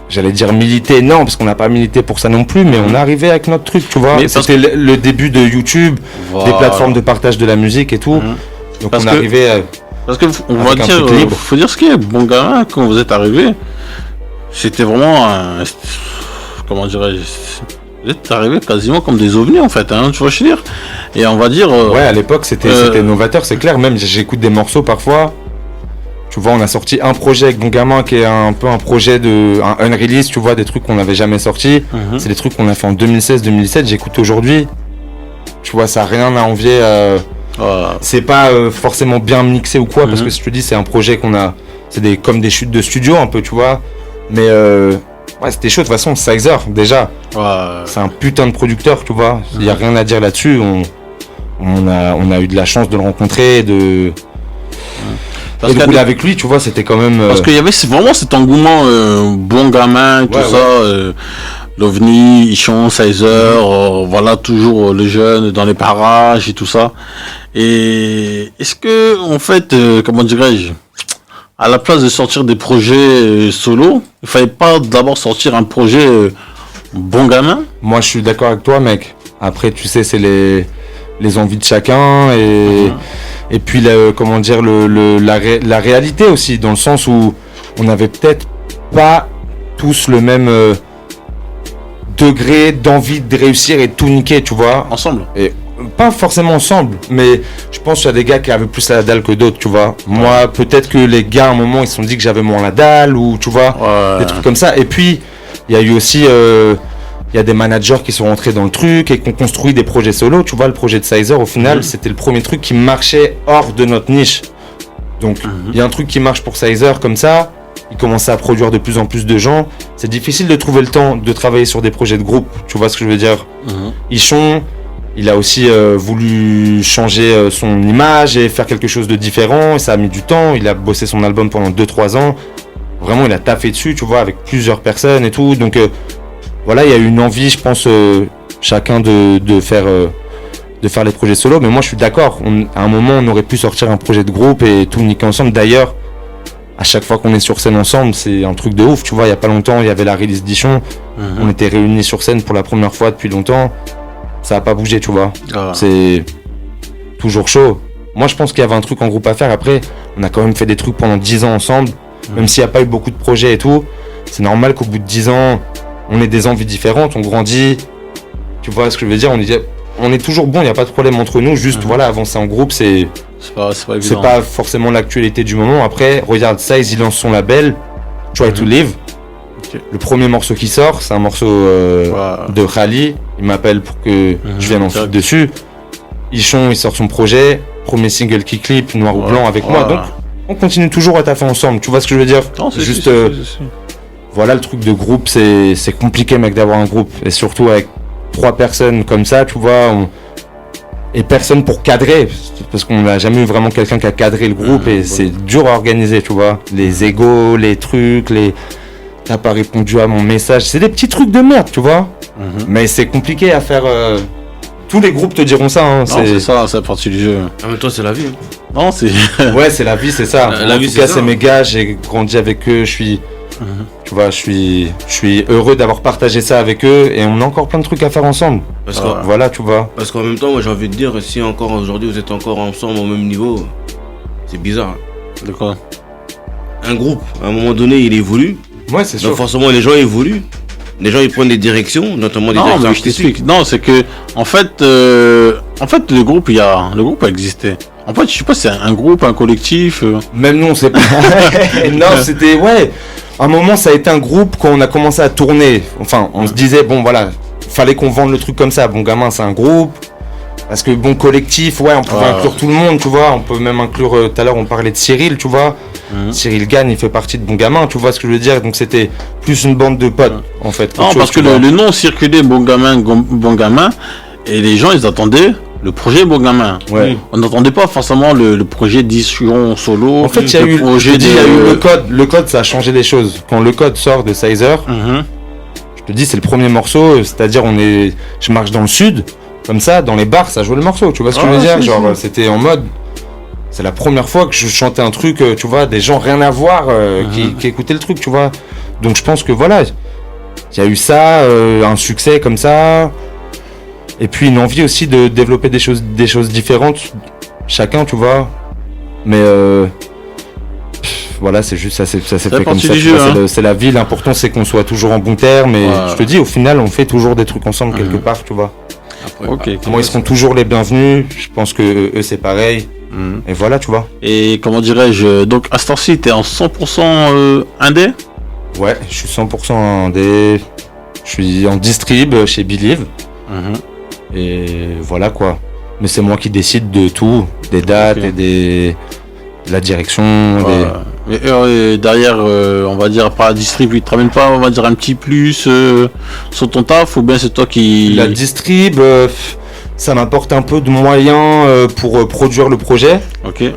B: j'allais dire milité, non, parce qu'on n'a pas milité pour ça non plus, mais on est arrivé avec notre truc, tu vois.
A: Mais parce
B: C'était le début de YouTube,
A: Voilà.
B: des plateformes de partage de la musique et tout. Donc
A: Parce
B: on est
A: que-
B: arrivé à...
A: Parce que on va
B: Avec un
A: dire,
B: truc libre.
A: faut dire ce qui est. Bon Gamin, quand vous êtes arrivé, c'était vraiment comment dirais-je, vous êtes arrivé quasiment comme des ovnis en fait, hein, tu vois, je veux dire. Et on va dire.
B: Ouais, à l'époque, c'était novateur, c'est clair. Même, j'écoute des morceaux parfois. Tu vois, on a sorti un projet avec Bon Gamin qui est un peu un projet un unrelease, tu vois, des trucs qu'on n'avait jamais sortis.
A: Mhm.
B: C'est des trucs qu'on a fait en 2016-2017. J'écoute aujourd'hui. Tu vois, ça a rien à envier. C'est pas forcément bien mixé ou quoi, parce que je te dis, c'est un projet qu'on a. C'est comme des chutes de studio un peu, tu vois. Mais ouais, c'était chaud. De toute façon, Sizer, déjà, c'est un putain de producteur, tu vois. Il y a rien à dire là-dessus. On a eu de la chance de le rencontrer,
A: Parce
B: et de rouler avec lui, tu vois, c'était quand même.
A: Parce qu'il y avait vraiment cet engouement Bon Gamin, tout
B: Ouais,
A: ça, l'OVNI, Ichon, Sizer, voilà, toujours les jeunes dans les parages et tout ça. Et est-ce que, en fait, comment dirais-je, à la place de sortir des projets solo, il fallait pas d'abord sortir un projet Bon Gamin?
B: Moi, je suis d'accord avec toi, mec. Après, tu sais, c'est les envies de chacun et puis, comment dire, la réalité aussi, dans le sens où on n'avait peut-être pas tous le même degré d'envie de réussir et de tout niquer, tu vois.
A: Ensemble.
B: Et pas forcément ensemble, mais je pense qu'il y a des gars qui avaient plus la dalle que d'autres, tu vois. Moi, peut-être que les gars, à un moment, ils se sont dit que j'avais moins la dalle, ou tu vois, des trucs comme ça. Et puis, il y a eu aussi, il y a des managers qui sont rentrés dans le truc et qui ont construit des projets solo. Tu vois, le projet de Sizer, au final, c'était le premier truc qui marchait hors de notre niche. Donc, il y a un truc qui marche pour Sizer comme ça. Il commençait à produire de plus en plus de gens. C'est difficile de trouver le temps de travailler sur des projets de groupe. Tu vois ce que je veux dire? Ichon, il a aussi voulu changer son image et faire quelque chose de différent. Et ça a mis du temps. Il a bossé son album pendant 2-3 ans. Vraiment, il a taffé dessus, tu vois, avec plusieurs personnes et tout. Donc, voilà, il y a eu une envie, je pense, chacun de faire les projets solo. Mais moi, je suis d'accord. À un moment, on aurait pu sortir un projet de groupe et tout niquer ensemble. D'ailleurs, à chaque fois qu'on est sur scène ensemble, c'est un truc de ouf. Tu vois, il y a pas longtemps, il y avait la release d'Ichon. On était réunis sur scène pour la première fois depuis longtemps. Ça a pas bougé, tu vois. C'est toujours chaud. Moi, je pense qu'il y avait un truc en groupe à faire. Après, on a quand même fait des trucs pendant 10 ans ensemble. Même s'il n'y a pas eu beaucoup de projets et tout, c'est normal qu'au bout de 10 ans, on ait des envies différentes, on grandit. Tu vois ce que je veux dire? On est toujours bon, il n'y a pas de problème entre nous. Juste, voilà, avancer en groupe, c'est pas forcément l'actualité du moment. Après, regarde, Size, il lance son label, Try to Live. Le premier morceau qui sort, c'est un morceau de Khali. Il m'appelle pour que je vienne en feat dessus. Ichon, il sort son projet. Premier single qui clip, noir ou blanc avec moi. Donc, on continue toujours à taffer ensemble. Tu vois ce que je veux dire?
A: Non, c'est
B: juste, voilà, le truc de groupe, c'est compliqué, mec, d'avoir un groupe. Et surtout avec 3 personnes comme ça, tu vois. Et personne pour cadrer. Parce qu'on n'a jamais eu vraiment quelqu'un qui a cadré le groupe. Et c'est dur à organiser, tu vois. Les égos, les trucs, t'as pas répondu à mon message. C'est des petits trucs de merde, tu vois. Mais c'est compliqué à faire. Tous les groupes te diront ça. Hein.
A: Non, c'est ça, c'est la partie du jeu.
C: En même temps, c'est la vie. Hein.
A: Non, c'est.
B: Ouais, c'est la vie, c'est ça.
C: La
B: en
C: vie,
B: tout cas,
C: c'est
B: c'est
C: ça.
B: mes gars, j'ai grandi avec eux, je suis. Tu vois, je suis heureux d'avoir partagé ça avec eux et on a encore plein de trucs à faire ensemble.
C: Parce que,
B: voilà, tu vois.
C: parce qu'en même temps, moi j'ai envie de dire, si encore aujourd'hui vous êtes encore ensemble au même niveau, c'est bizarre. Hein.
A: De quoi?
C: Un groupe, à un moment donné, il évolue.
B: Ouais, c'est
C: Donc
B: sûr.
C: forcément, les gens évoluent. les gens ils prennent des directions, notamment des
A: Non,
C: directions
A: mais je
C: artistiques.
A: t'explique. Non, c'est que en fait, le groupe a existé. En fait, je sais pas, c'est un groupe, un collectif.
B: Même nous, on sait pas. Non, c'était, ouais. À un moment, ça a été un groupe quand on a commencé à tourner. Enfin, on se disait, bon, voilà, fallait qu'on vende le truc comme ça. Bon, gamin, c'est un groupe. Parce que, bon, collectif, ouais, on pouvait inclure tout le monde, tu vois. On peut même inclure, tout à l'heure, on parlait de Cyril, tu vois. Cyril Gagne, il fait partie de Bon Gamin, tu vois ce que je veux dire. Donc, c'était plus une bande de potes, en fait.
A: Non, parce que le nom circulait Bon Gamin, et les gens, ils attendaient le projet Bon Gamin.
B: Ouais.
A: On n'entendait pas forcément le projet Discussion solo.
B: En fait, il y a eu le code. Le code, ça a changé les choses. Quand le code sort de Sizer, je te dis, c'est le premier morceau. C'est-à-dire, je marche dans le sud, comme ça, dans les bars, ça jouait le morceau. Tu vois ce que je veux dire? Genre, c'était en mode. C'est la première fois que je chantais un truc, tu vois, des gens rien à voir qui écoutaient le truc, tu vois. Donc, je pense que voilà, il y a eu ça, un succès comme ça. Et puis une envie aussi de développer des choses différentes, chacun, tu vois. Mais voilà, c'est juste ça s'est fait comme ça. C'est la vie, l'important c'est qu'on soit toujours en bon terme. Et je te dis, au final, on fait toujours des trucs ensemble quelque part, tu vois.
A: Après,
B: moi, ils seront toujours les bienvenus. Je pense que eux, c'est pareil. Et voilà, tu vois.
A: Et comment dirais-je, donc à ce temps-ci, t'es en 100% indé?
B: Ouais, je suis 100% indé. Je suis en distrib chez Believe. Et voilà quoi. Mais c'est moi qui décide de tout, des dates et de la direction.
A: Et derrière, on va dire, par la distrib, ils te ramènent pas, on va dire, un petit plus sur ton taf, ou bien c'est toi qui...
B: La distrib, ça m'apporte un peu de moyens pour produire le projet.
A: Ok.
B: Tu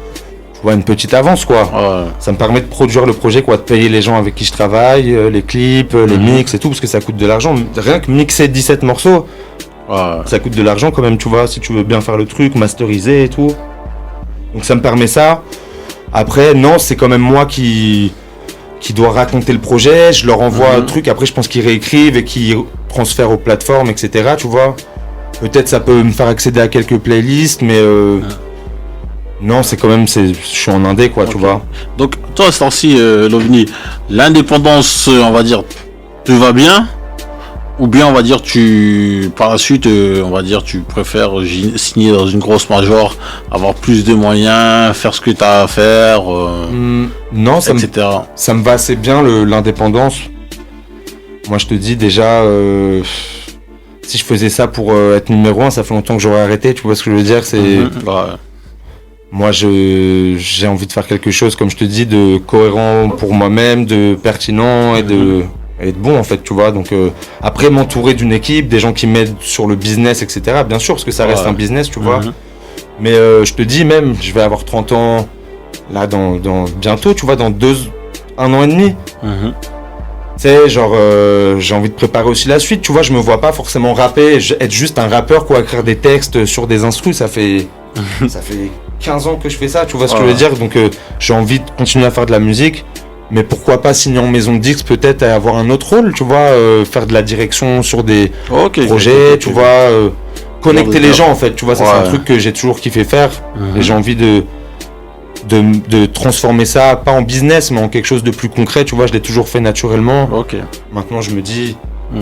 B: vois, une petite avance quoi. Ça me permet de produire le projet, quoi, de payer les gens avec qui je travaille, les clips, les mix et tout, parce que ça coûte de l'argent. Rien que mixer 17 morceaux, ça coûte de l'argent quand même, tu vois, si tu veux bien faire le truc, masteriser et tout. Donc ça me permet ça. Après, non, c'est quand même moi qui dois raconter le projet. Je leur envoie le truc. Après, je pense qu'ils réécrivent et qu'ils transfèrent aux plateformes, etc. Tu vois. Peut-être ça peut me faire accéder à quelques playlists, mais non, c'est quand même, je suis en indé, quoi, tu vois.
A: Donc, toi, à ce temps-ci, l'OVNI, l'indépendance, on va dire, te va bien? Ou bien, on va dire, par la suite, on va dire, tu préfères signer dans une grosse major, avoir plus de moyens, faire ce que tu as à faire,
B: non,
A: etc.
B: Ça me va assez bien, l'indépendance. Moi, je te dis déjà, si je faisais ça pour être numéro 1, ça fait longtemps que j'aurais arrêté, tu vois ce que je veux dire, c'est... Moi, j'ai envie de faire quelque chose, comme je te dis, de cohérent pour moi-même, de pertinent et de bon, en fait, tu vois. Donc, après, m'entourer d'une équipe, des gens qui m'aident sur le business, etc. Bien sûr, parce que ça reste un business, tu vois. Mais je te dis, même, je vais avoir 30 ans, là, dans bientôt, tu vois, dans 1 an et demi. Tu sais, genre, j'ai envie de préparer aussi la suite, tu vois. Je me vois pas forcément rapper, être juste un rappeur, quoi, écrire des textes sur des instrus, ça fait 15 ans que je fais ça, tu vois ce que je veux dire. Donc j'ai envie de continuer à faire de la musique, mais pourquoi pas signer en maison de disques, peut-être à avoir un autre rôle, tu vois, faire de la direction sur des projets, tu vois, connecter les gens, en fait, tu vois. Ça, c'est un truc que j'ai toujours kiffé faire, et j'ai envie de transformer ça, pas en business, mais en quelque chose de plus concret, tu vois. Je l'ai toujours fait naturellement. Maintenant, je me dis,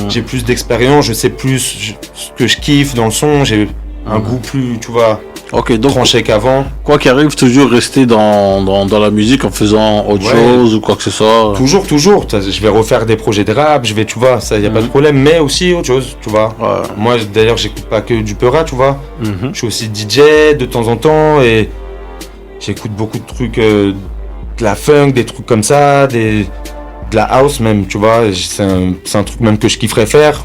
B: j'ai plus d'expérience, je sais plus ce que je kiffe dans le son, j'ai un goût plus, tu vois,
A: donc
B: tranché qu'avant.
A: Quoi qu'il arrive, toujours rester dans la musique en faisant autre chose ou quoi que ce soit.
B: Toujours. Je vais refaire des projets de rap, tu vois, ça, y a pas de problème, mais aussi autre chose, tu vois. Moi, d'ailleurs, j'écoute pas que du Peura, tu vois. Je suis aussi DJ de temps en temps et j'écoute beaucoup de trucs, de la funk, des trucs comme ça, de la house même, tu vois. C'est un truc même que je kifferais faire.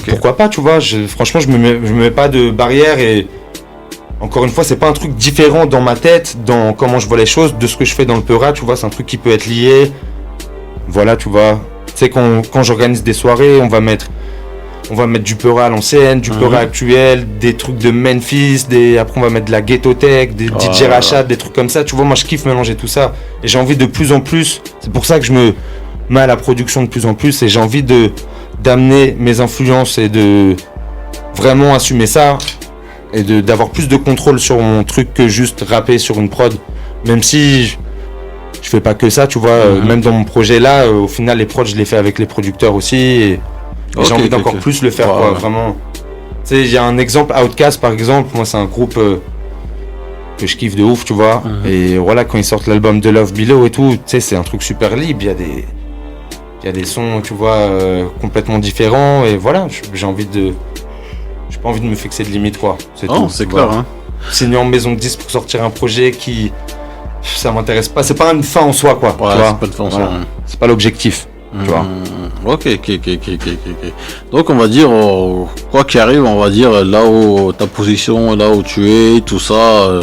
B: Pourquoi pas, tu vois. Franchement, je me mets pas de barrière et encore une fois, c'est pas un truc différent dans ma tête, dans comment je vois les choses, de ce que je fais dans le Peura, tu vois. C'est un truc qui peut être lié. Voilà, tu vois. Tu sais, quand j'organise des soirées, on va mettre du Peura à l'ancienne, du Peura actuel, des trucs de Memphis, après on va mettre de la Ghetto Tech, des DJ Rachad, des trucs comme ça. Tu vois, moi je kiffe mélanger tout ça. Et j'ai envie de plus en plus, c'est pour ça que je me mets à la production de plus en plus, et j'ai envie d'amener mes influences et de vraiment assumer ça. Et d'avoir plus de contrôle sur mon truc que juste rapper sur une prod. Même si je fais pas que ça, tu vois. Même dans mon projet là, au final, les prods, je les fais avec les producteurs aussi. Et Et j'ai envie d'encore plus le faire, quoi, vraiment. Tu sais, il y a un exemple, Outkast par exemple, moi c'est un groupe que je kiffe de ouf, tu vois. Et voilà, quand ils sortent l'album The Love Below et tout, tu sais, c'est un truc super libre, il y a des sons, tu vois, complètement différents, et voilà, j'ai pas envie de me fixer de limite, quoi. C'est tout,
A: c'est clair, hein.
B: Signer en maison de disque pour sortir un projet qui... Ça m'intéresse pas, c'est pas une fin en soi, quoi.
A: Ouais,
B: tu vois,
A: c'est pas une fin en soi.
B: C'est pas l'objectif, tu vois.
A: Ok. Donc on va dire, quoi qu'il arrive, on va dire là où ta position, là où tu es, tout ça,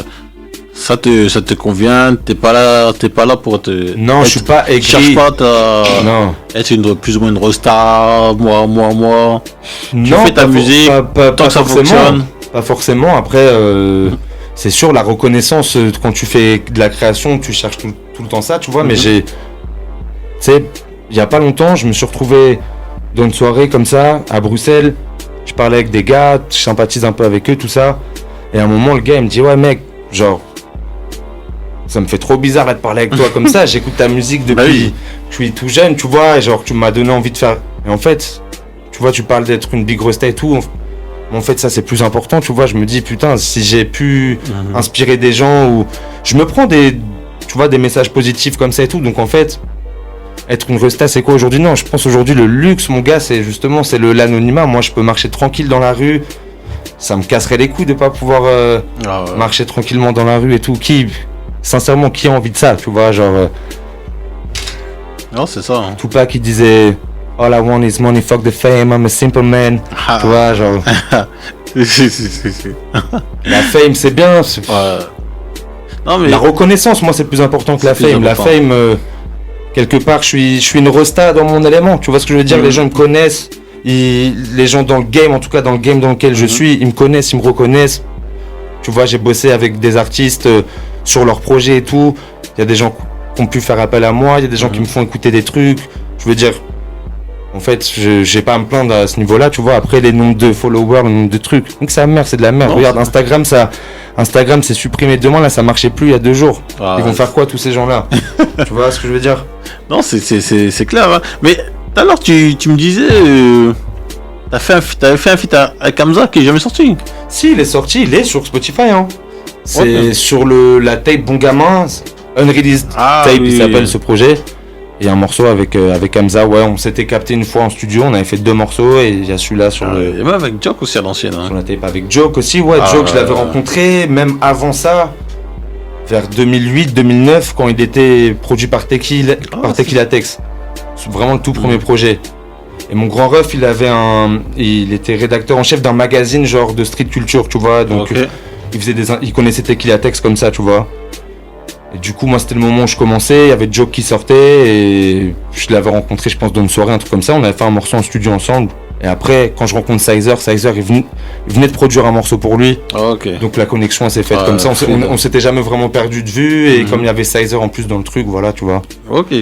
A: ça te convient. T'es pas là pour te.
B: Non, je suis pas écrit.
A: Cherche pas être plus ou moins une rockstar, moi. Tu fais ta musique, tant que ça fonctionne.
B: Pas forcément. Après, c'est sûr, la reconnaissance quand tu fais de la création, tu cherches tout le temps ça, tu vois. Mais tu sais, il y a pas longtemps, je me suis retrouvé dans une soirée comme ça à Bruxelles. Je parlais avec des gars, je sympathise un peu avec eux, tout ça. Et à un moment, le gars il me dit, ouais mec, genre, ça me fait trop bizarre là, de parler avec toi comme ça. J'écoute ta musique depuis que je suis tout jeune, tu vois. Et genre, tu m'as donné envie de faire. Et en fait, tu vois, tu parles d'être une big rosta et tout. En fait, ça c'est plus important, tu vois. Je me dis, putain, si j'ai pu inspirer des gens ou je me prends des messages positifs comme ça et tout. Donc en fait, être une resta, c'est quoi aujourd'hui? Non, je pense aujourd'hui le luxe, mon gars, c'est justement l'anonymat. Moi, je peux marcher tranquille dans la rue. Ça me casserait les couilles de pas pouvoir marcher tranquillement dans la rue et tout. Sincèrement, qui a envie de ça, tu vois, genre.
A: Non, c'est ça. Hein.
B: Tupac qui disait All I want is money, fuck the fame, I'm a simple man. Tu vois, genre. La fame, c'est bien. Non, mais... La reconnaissance, moi, c'est plus important que la fame. La fame, quelque part, je suis une rosta dans mon élément. Tu vois ce que je veux dire? Les gens me connaissent. Les gens dans le game, en tout cas dans le game dans lequel je suis, ils me connaissent, ils me reconnaissent. Tu vois, j'ai bossé avec des artistes sur leurs projets et tout. Il y a des gens qui ont pu faire appel à moi, il y a des gens qui me font écouter des trucs. Je veux dire, en fait, j'ai pas à me plaindre à ce niveau-là, tu vois. Après, les nombres de followers, le nombre de trucs. Donc, c'est la merde, c'est de la merde. Non, regarde, Instagram, c'est supprimé demain, là, ça marchait plus il y a 2 jours. Ils vont faire quoi, tous ces gens-là? Tu vois ce que je veux dire?
A: Non, c'est clair. Hein. Mais tout à l'heure, tu me disais. T'avais fait un feat avec Hamza qui est jamais sorti.
B: Si, il est sorti, il est sur Spotify. Hein. C'est sur la tape Bon Gamin, Unreleased tape, il s'appelle ce projet. Il y a un morceau avec Hamza, ouais, on s'était capté une fois en studio, on avait fait 2 morceaux et il y a celui-là sur le...
A: Et même avec Joke aussi à l'ancienne. Hein.
B: Sur la tape avec Joke aussi, ouais, Joke je l'avais rencontré, même avant ça, vers 2008-2009, quand il était produit par Tequila Tex. C'est vraiment le tout premier projet. Et mon grand ref, il était rédacteur en chef d'un magazine genre de street culture, tu vois, donc il connaissait Tequila Tex comme ça, tu vois. Et du coup, moi, c'était le moment où je commençais, il y avait Joke qui sortait et je l'avais rencontré, je pense, dans une soirée, un truc comme ça. On avait fait un morceau en studio ensemble. Et après, quand je rencontre Sizer, il venait de produire un morceau pour lui. Donc la connexion, elle s'est faite comme ça. On s'était jamais vraiment perdu de vue. Et comme il y avait Sizer en plus dans le truc, voilà, tu vois.
A: Ok.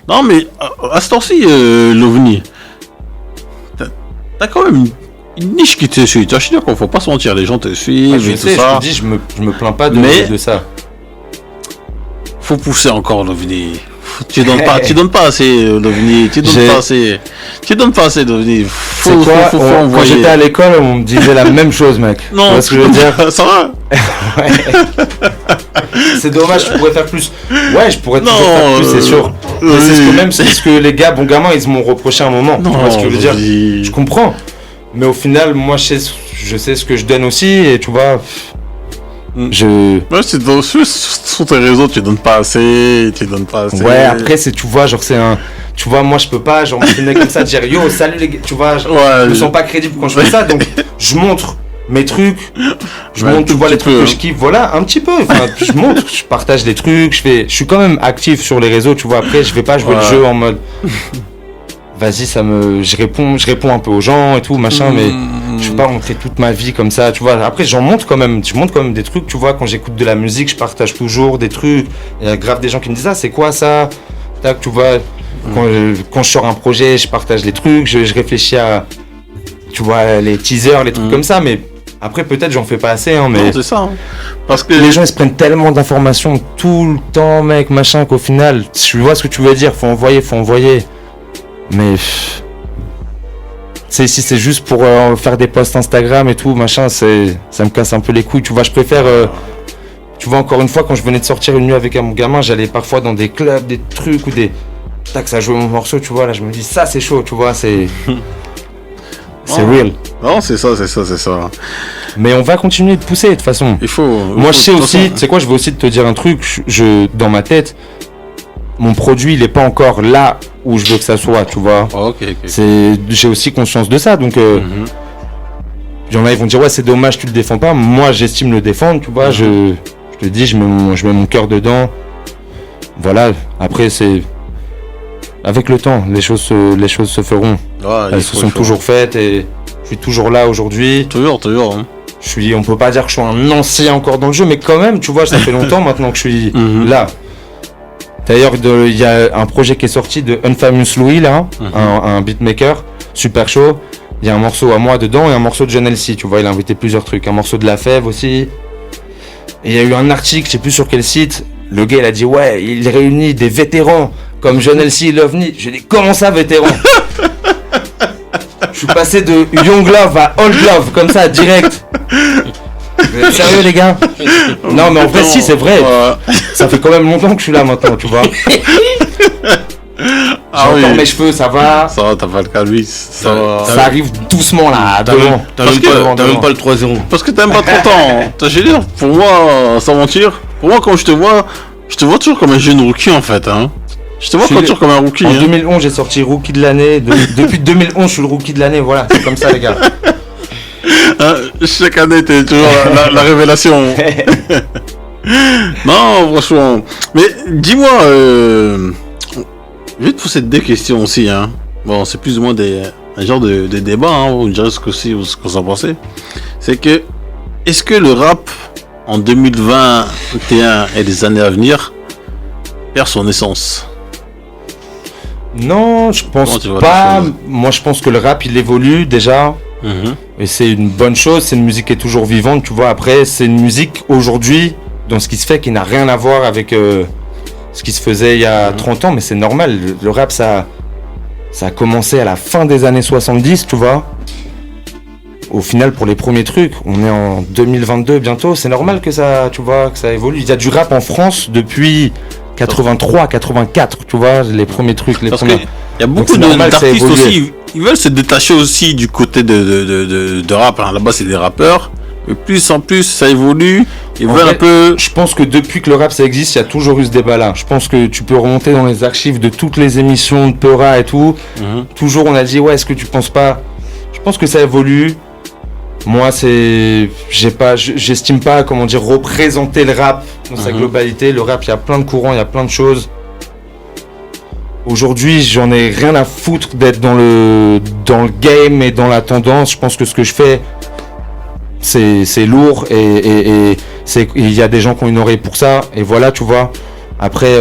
A: Non, mais à ce temps-ci, l'OVNI, t'as quand même une niche qui te suit. Je suis d'accord, faut pas se mentir, les gens te suivent et tout ça.
B: Je te dis, je me plains pas de ça.
A: Faut pousser encore l'OVNI. Tu donnes pas assez l'OVNI. Tu donnes pas assez l'OVNI. Faut envoyer.
B: Quand j'étais à l'école, on me disait la même chose, mec.
A: Non,
B: tu vois ce que je veux dire.
A: Ça va.
B: C'est dommage, je pourrais faire plus. Ouais, je pourrais toujours faire plus, c'est sûr. Mais c'est ce que les gars, Bon Gamin, ils m'ont reproché à un moment. Tu vois ce que je veux dire. Je comprends. Mais au final, moi, je sais ce que je donne aussi, et tu vois.
A: Ouais, sur tes réseaux, tu donnes pas assez.
B: Ouais, après, tu vois, genre, tu vois, moi, je peux pas, genre, me filmer comme ça, dire yo, salut les gars, tu vois, je me sens pas crédible quand je fais ça, donc je montre mes trucs, tu vois, les trucs que je kiffe, voilà, un petit peu, enfin, je montre, je partage des trucs, je suis quand même actif sur les réseaux, tu vois, après, je vais pas jouer le jeu en mode. Vas-y, je réponds un peu aux gens et tout, machin, mais je vais pas montrer toute ma vie comme ça, tu vois. Après, je montre quand même des trucs, tu vois, quand j'écoute de la musique, je partage toujours des trucs. Il y a grave des gens qui me disent, ah, c'est quoi ça? Tac, tu vois, quand je sors un projet, je partage les trucs, je réfléchis à, tu vois, les teasers, les trucs comme ça, mais après, peut-être, j'en fais pas assez, hein, mais.
A: Non, c'est ça, hein.
B: Parce que les gens, ils se prennent tellement d'informations tout le temps, mec, machin, qu'au final, tu vois ce que tu veux dire, faut envoyer. Mais si c'est juste pour faire des posts Instagram et tout, machin, ça me casse un peu les couilles. Tu vois, je préfère. Tu vois, encore une fois, quand je venais de sortir une nuit avec mon gamin, j'allais parfois dans des clubs, des trucs ou des. Tac, ça jouait mon morceau, tu vois. Là, je me dis, ça, c'est chaud, tu vois, c'est. C'est real.
A: Non, c'est ça.
B: Mais on va continuer de pousser, de toute façon. Moi, je sais aussi, tu sais quoi, je vais aussi te dire un truc. Dans ma tête, mon produit, il est pas encore là où je veux que ça soit, tu vois.
A: Ok.
B: J'ai aussi conscience de ça, donc. Il y en a, ils vont dire, ouais, c'est dommage, tu le défends pas. Moi, j'estime le défendre, tu vois. Je te dis, je mets mon cœur dedans. Voilà, après, c'est. Avec le temps, les choses se feront. Elles se sont toujours faites et je suis toujours là aujourd'hui.
A: Toujours. Hein.
B: On peut pas dire que je suis un ancien encore dans le jeu, mais quand même, tu vois, ça fait longtemps maintenant que je suis là. D'ailleurs, il y a un projet qui est sorti de Unfamous Louis, là, un beatmaker, super chaud. Il y a un morceau à moi dedans et un morceau de John LC, tu vois, il a invité plusieurs trucs. Un morceau de La Fève aussi. Et il y a eu un article, je sais plus sur quel site, le gars il a dit, ouais, il réunit des vétérans comme John LC et l'OVNI. J'ai dit, comment ça, vétéran? Je suis passé de Young Love à Old Love, comme ça, direct. Vous êtes sérieux, les gars? Non, mais en fait, si, c'est vrai. Ça fait quand même longtemps que je suis là maintenant, tu vois. J'ai encore mes cheveux, ça va.
A: Ça va, t'as pas le calvis. Ça
B: arrive doucement là, devant.
C: T'as même pas le 3-0.
A: Parce que t'as même pas 30 ans. Je veux dire, pour moi, sans mentir, pour moi, quand je te vois toujours comme un jeune rookie en fait. Hein. Je te vois toujours comme un rookie.
B: En 2011, j'ai sorti rookie de l'année. Depuis 2011, je suis le rookie de l'année. Voilà, c'est comme ça, les gars.
A: Chaque année, t'es toujours la révélation. Non, franchement. Mais dis-moi, je vais te poser deux questions aussi. Hein. Bon, c'est plus ou moins un genre de débat. Hein, on dirait ce qu'on s'en pensait. C'est que, est-ce que le rap en 2021 et les années à venir perd son essence?
B: Non, je pense pas. Moi, je pense que le rap, il évolue déjà. Et c'est une bonne chose. C'est une musique qui est toujours vivante, tu vois. Après, c'est une musique aujourd'hui, dans ce qui se fait, qui n'a rien à voir avec ce qui se faisait il y a 30 ans. Mais c'est normal. Le rap, ça a commencé à la fin des années 70, tu vois. Au final, pour les premiers trucs, on est en 2022 bientôt. C'est normal que ça, tu vois, que ça évolue. Il y a du rap en France depuis 83, 84, tu vois, les premiers trucs, les premiers.
A: Il y a beaucoup d'artistes aussi, ils veulent se détacher aussi du côté de rap. Hein. Là-bas, c'est des rappeurs. Mais plus en plus, ça évolue. Ils veulent un peu.
B: Je pense que depuis que le rap ça existe, il y a toujours eu ce débat-là. Je pense que tu peux remonter dans les archives de toutes les émissions de Peura et tout. Toujours, on a dit, ouais, est-ce que tu penses pas? Je pense que ça évolue. Moi, j'estime pas, comment dire, représenter le rap dans sa globalité. Le rap, il y a plein de courants, il y a plein de choses. Aujourd'hui, j'en ai rien à foutre d'être dans le game et dans la tendance. Je pense que ce que je fais, c'est lourd et il y a des gens qui ont une oreille pour ça. Et voilà, tu vois. Après,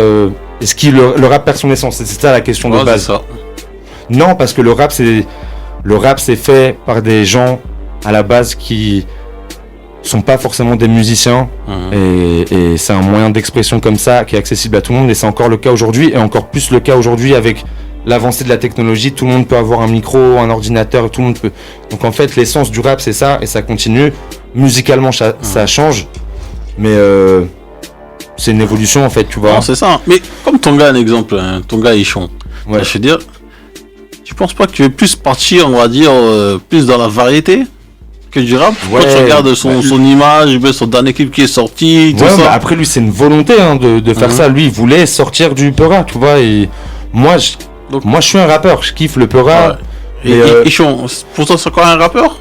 B: est-ce que le rap perd son essence? C'est ça la question de base.
A: Ça.
B: Non, parce que le rap, c'est fait par des gens à la base qui sont pas forcément des musiciens et c'est un moyen d'expression comme ça qui est accessible à tout le monde et c'est encore le cas aujourd'hui et encore plus le cas aujourd'hui avec l'avancée de la technologie. Tout le monde peut avoir un micro, un ordinateur, tout le monde peut. Donc en fait l'essence du rap c'est ça et ça continue. Musicalement ça change mais c'est une évolution en fait, tu vois.
A: Non, c'est ça. Mais comme Tonga un exemple, hein, Tonga Ichon. Ouais. Je veux dire, tu penses pas que tu veux plus partir, on va dire, plus dans la variété que du rap? Quand tu regardes son image, son dernier clip qui est sorti, tout ça.
B: Après lui c'est une volonté de faire ça. Lui il voulait sortir du Peura, tu vois. Et moi je suis un rappeur, je kiffe le Peura.
A: Ouais. Et Ichon, pour toi c'est encore un rappeur?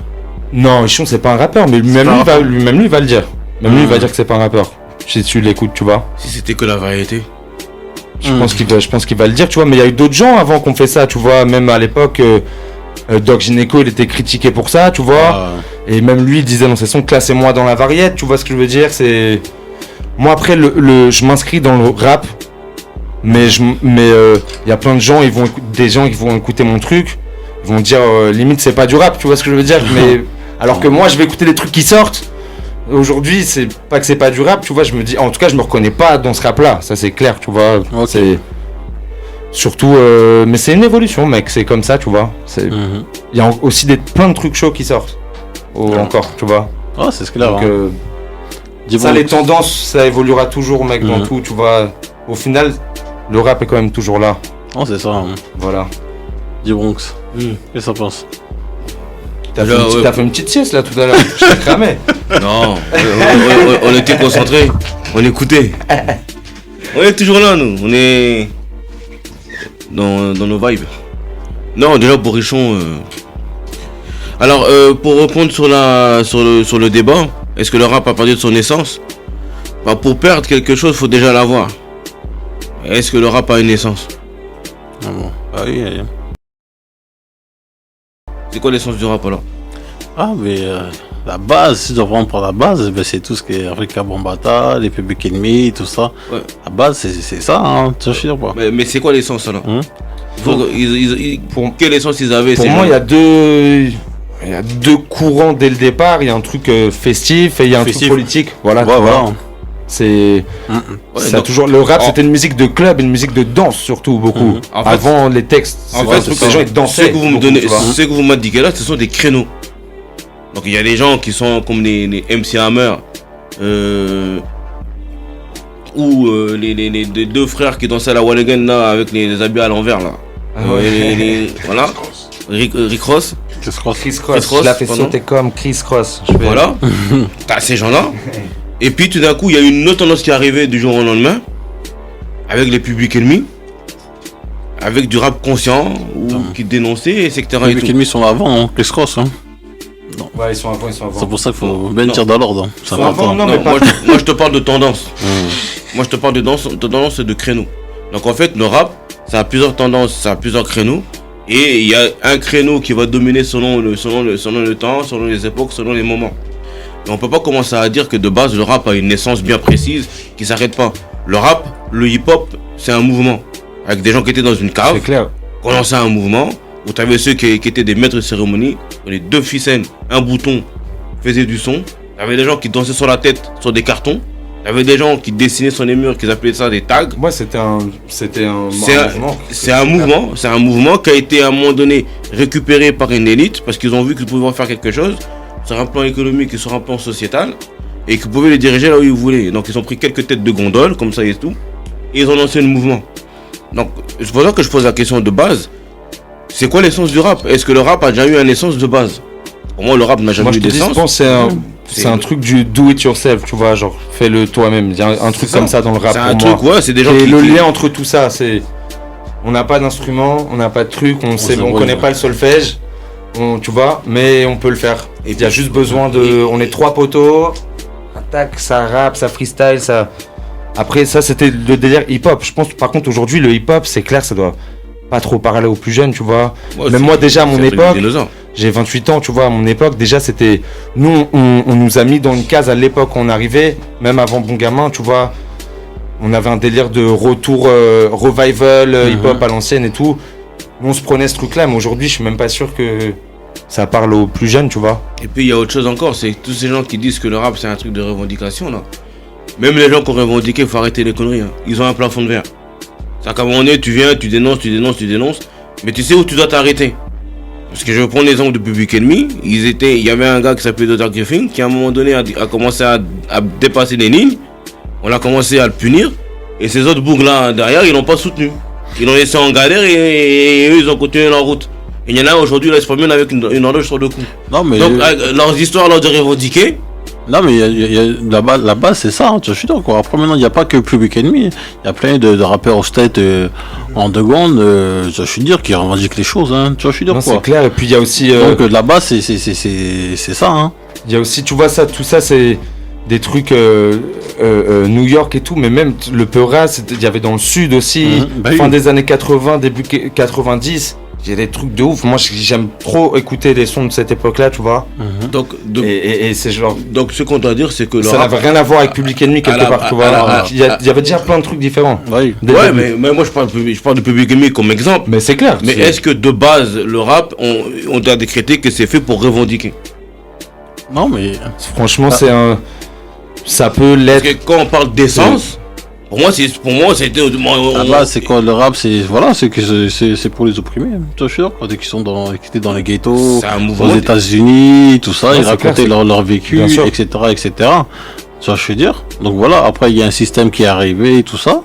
B: Non, Ichon c'est pas un rappeur, mais lui il va le dire. Même lui il va dire que c'est pas un rappeur. Si tu l'écoutes, tu vois.
C: Si c'était que la variété.
B: Je pense qu'il va le dire, tu vois. Mais il y a eu d'autres gens avant qu'on fait ça, tu vois. Même à l'époque. Doc Gynéco il était critiqué pour ça, tu vois. Et même lui il disait dans ses sons, classez-moi dans la variété, tu vois ce que je veux dire. C'est moi après je m'inscris dans le rap, mais y a plein de gens, des gens qui vont écouter mon truc, ils vont dire limite c'est pas du rap, tu vois ce que je veux dire. Mais alors que moi je vais écouter des trucs qui sortent. Aujourd'hui c'est pas que c'est pas du rap, tu vois. Je me dis, en tout cas je me reconnais pas dans ce rap là, ça c'est clair, tu vois. Surtout, mais c'est une évolution, mec, c'est comme ça, tu vois. Il y a aussi plein de trucs chauds qui sortent. Encore, tu vois.
A: Ah, c'est ce qu'il a.
B: Donc, ça, les tendances, ça évoluera toujours, mec, dans tout, tu vois. Au final, le rap est quand même toujours là.
A: Oh, c'est ça.
B: Voilà.
A: D-Bronx. Qu'est-ce que ça pense?
B: T'as fait une petite sieste là tout à l'heure, je t'ai cramé.
C: Non, on était concentrés, on écoutait. On est toujours là, nous, on est dans nos vibes. Non, déjà pour Richon. Alors, pour répondre sur le débat, est-ce que le rap a perdu de son essence? Bah, pour perdre quelque chose, faut déjà l'avoir. Est-ce que le rap a une essence?
A: Ah bon. Ah oui.
C: C'est quoi l'essence du rap alors?
A: Ah, mais la base, si tu reprends pour la base, ben, c'est tout ce qui est Africa Bambaataa, les Public Enemy, tout ça. Ouais. La base, c'est ça, hein, tu sais pas.
C: Mais c'est quoi l'essence alors? Pour quelle essence ils avaient?
B: Pour moi, il y a deux courants dès le départ. Il y a un truc festif et il y a un truc politique. Voilà. C'est ça toujours le rap, c'était une musique de club, une musique de danse surtout beaucoup. En fait, avant les textes,
C: en fait, les gens dansaient. Ce que vous me donnez, ce que vous m'indiquez là, ce sont des créneaux. Donc il y a des gens qui sont comme les MC Hammer ou les deux frères qui dansaient à la Wall Again là avec les habits à l'envers là. Voilà. Rick Ross.
B: Chris Cross. Je l'ai fait sauter comme Chris Cross.
C: Voilà. T'as ces gens-là. Et puis tout d'un coup, il y a une autre tendance qui est arrivée du jour au lendemain, avec les Public Enemy, avec du rap conscient, ou qui dénonçait, etc.
A: Les Public Enemy sont avant, hein, Chris Cross. Hein.
B: Non. Ouais, ils sont avant.
A: C'est pour ça qu'il faut bien dire dans l'ordre.
C: Hein. Moi, je te parle de tendance. Moi, je te parle de tendance et de créneaux. Donc en fait, le rap, ça a plusieurs tendances, ça a plusieurs créneaux. Et il y a un créneau qui va dominer selon le temps, selon les époques, selon les moments. Et on peut pas commencer à dire que de base le rap a une naissance bien précise qui s'arrête pas. Le rap, le hip-hop, c'est un mouvement. Avec des gens qui étaient dans une cave, qu'on lançait un mouvement, où tu avais ceux qui étaient des maîtres de cérémonie, les deux ficelles, un bouton, faisaient du son. Tu avais des gens qui dansaient sur la tête, sur des cartons. Il y avait des gens qui dessinaient sur les murs, qui appelaient ça des tags.
B: Ouais, c'était un mouvement.
C: C'est un mouvement qui a été à un moment donné récupéré par une élite parce qu'ils ont vu qu'ils pouvaient en faire quelque chose sur un plan économique et sur un plan sociétal et qu'ils pouvaient les diriger là où ils voulaient. Donc ils ont pris quelques têtes de gondole comme ça et tout et ils ont lancé le mouvement. Donc c'est pour ça que je pose la question de base. C'est quoi l'essence du rap? Est-ce que le rap a déjà eu une essence de base? Pour moi le rap n'a jamais eu d'essence.
B: Je pense que c'est un truc du do it yourself, tu vois, genre fais-le toi-même. Il y a un truc comme ça dans le rap. C'est un truc,
C: ouais, c'est des gens
B: et le lien entre tout ça, c'est on n'a pas d'instrument, on n'a pas de truc, on connaît pas le solfège, tu vois, mais on peut le faire. Et il y a juste besoin de, on est trois poteaux, attaque, ça rappe, ça freestyle, ça. Après ça c'était le délire hip-hop. Je pense par contre aujourd'hui le hip-hop c'est clair, ça doit pas trop parler aux plus jeunes, tu vois. Ouais, même moi déjà à mon époque. J'ai 28 ans, tu vois, à mon époque, déjà, c'était... Nous, on nous a mis dans une case à l'époque où on arrivait, même avant Bon Gamin, tu vois. On avait un délire de retour, revival, hip-hop à l'ancienne et tout. Nous, on se prenait ce truc-là, mais aujourd'hui, je suis même pas sûr que ça parle aux plus jeunes, tu vois.
C: Et puis, il y a autre chose encore, c'est tous ces gens qui disent que le rap, c'est un truc de revendication, là. Même les gens qui ont revendiqué, il faut arrêter les conneries, hein. Ils ont un plafond de verre. C'est-à-dire qu'à un moment donné, tu viens, tu dénonces, mais tu sais où tu dois t'arrêter. Parce que je vais prendre l'exemple de Public Enemy, il y avait un gars qui s'appelait Dr. Griffin qui à un moment donné a commencé à dépasser les lignes, on a commencé à le punir, et ces autres bougs là derrière ils l'ont pas soutenu. Ils l'ont laissé en galère et eux ils ont continué leur route. Et il y en a aujourd'hui là ils se promènent avec une horloge sur le cou. Non, mais donc leurs histoires là de revendiquer.
A: Non mais il y a la base c'est ça, hein, je suis d'accord. Après maintenant il n'y a pas que Public Enemy, il y a plein de rappeurs au state underground, je suis dire qui revendiquent les choses, hein, tu vois, je suis d'accord.
B: C'est clair, et puis il y a aussi...
A: Donc la base c'est ça, hein.
B: Il y a aussi, tu vois ça, tout ça c'est des trucs New York et tout, mais même le Peura, il y avait dans le sud aussi, fin des années 80, début 90. Il y a des trucs de ouf. Moi, j'aime trop écouter les sons de cette époque-là, tu vois.
C: Donc,
B: et c'est genre.
C: Donc, ce qu'on doit dire, c'est que
B: ça n'avait rien à voir avec Public Enemy quelque part, tu vois. Il y avait déjà plein de trucs différents.
C: Ouais, mais moi, je parle de Public Enemy comme exemple.
B: Mais c'est clair.
C: Mais est-ce que de base, le rap, on doit décréter que c'est fait pour revendiquer?
A: Non, mais
B: franchement, c'est un. Ça peut l'être.
C: Parce que quand on parle d'essence, Pour moi, c'était.
A: À la base, c'est quoi le rap? C'est pour les opprimés. Tu vois, je suis d'accord. Dès qu'ils étaient dans les ghettos,
C: C'est un mouvement.
A: aux États-Unis, tout ça,
B: Ouais,
A: ils
B: c'est
A: racontaient
B: clair,
A: leur vécu,
B: bien sûr.
A: etc., etc. Tu vois, je veux dire. Donc voilà. Après, il y a un système qui est arrivé et tout ça.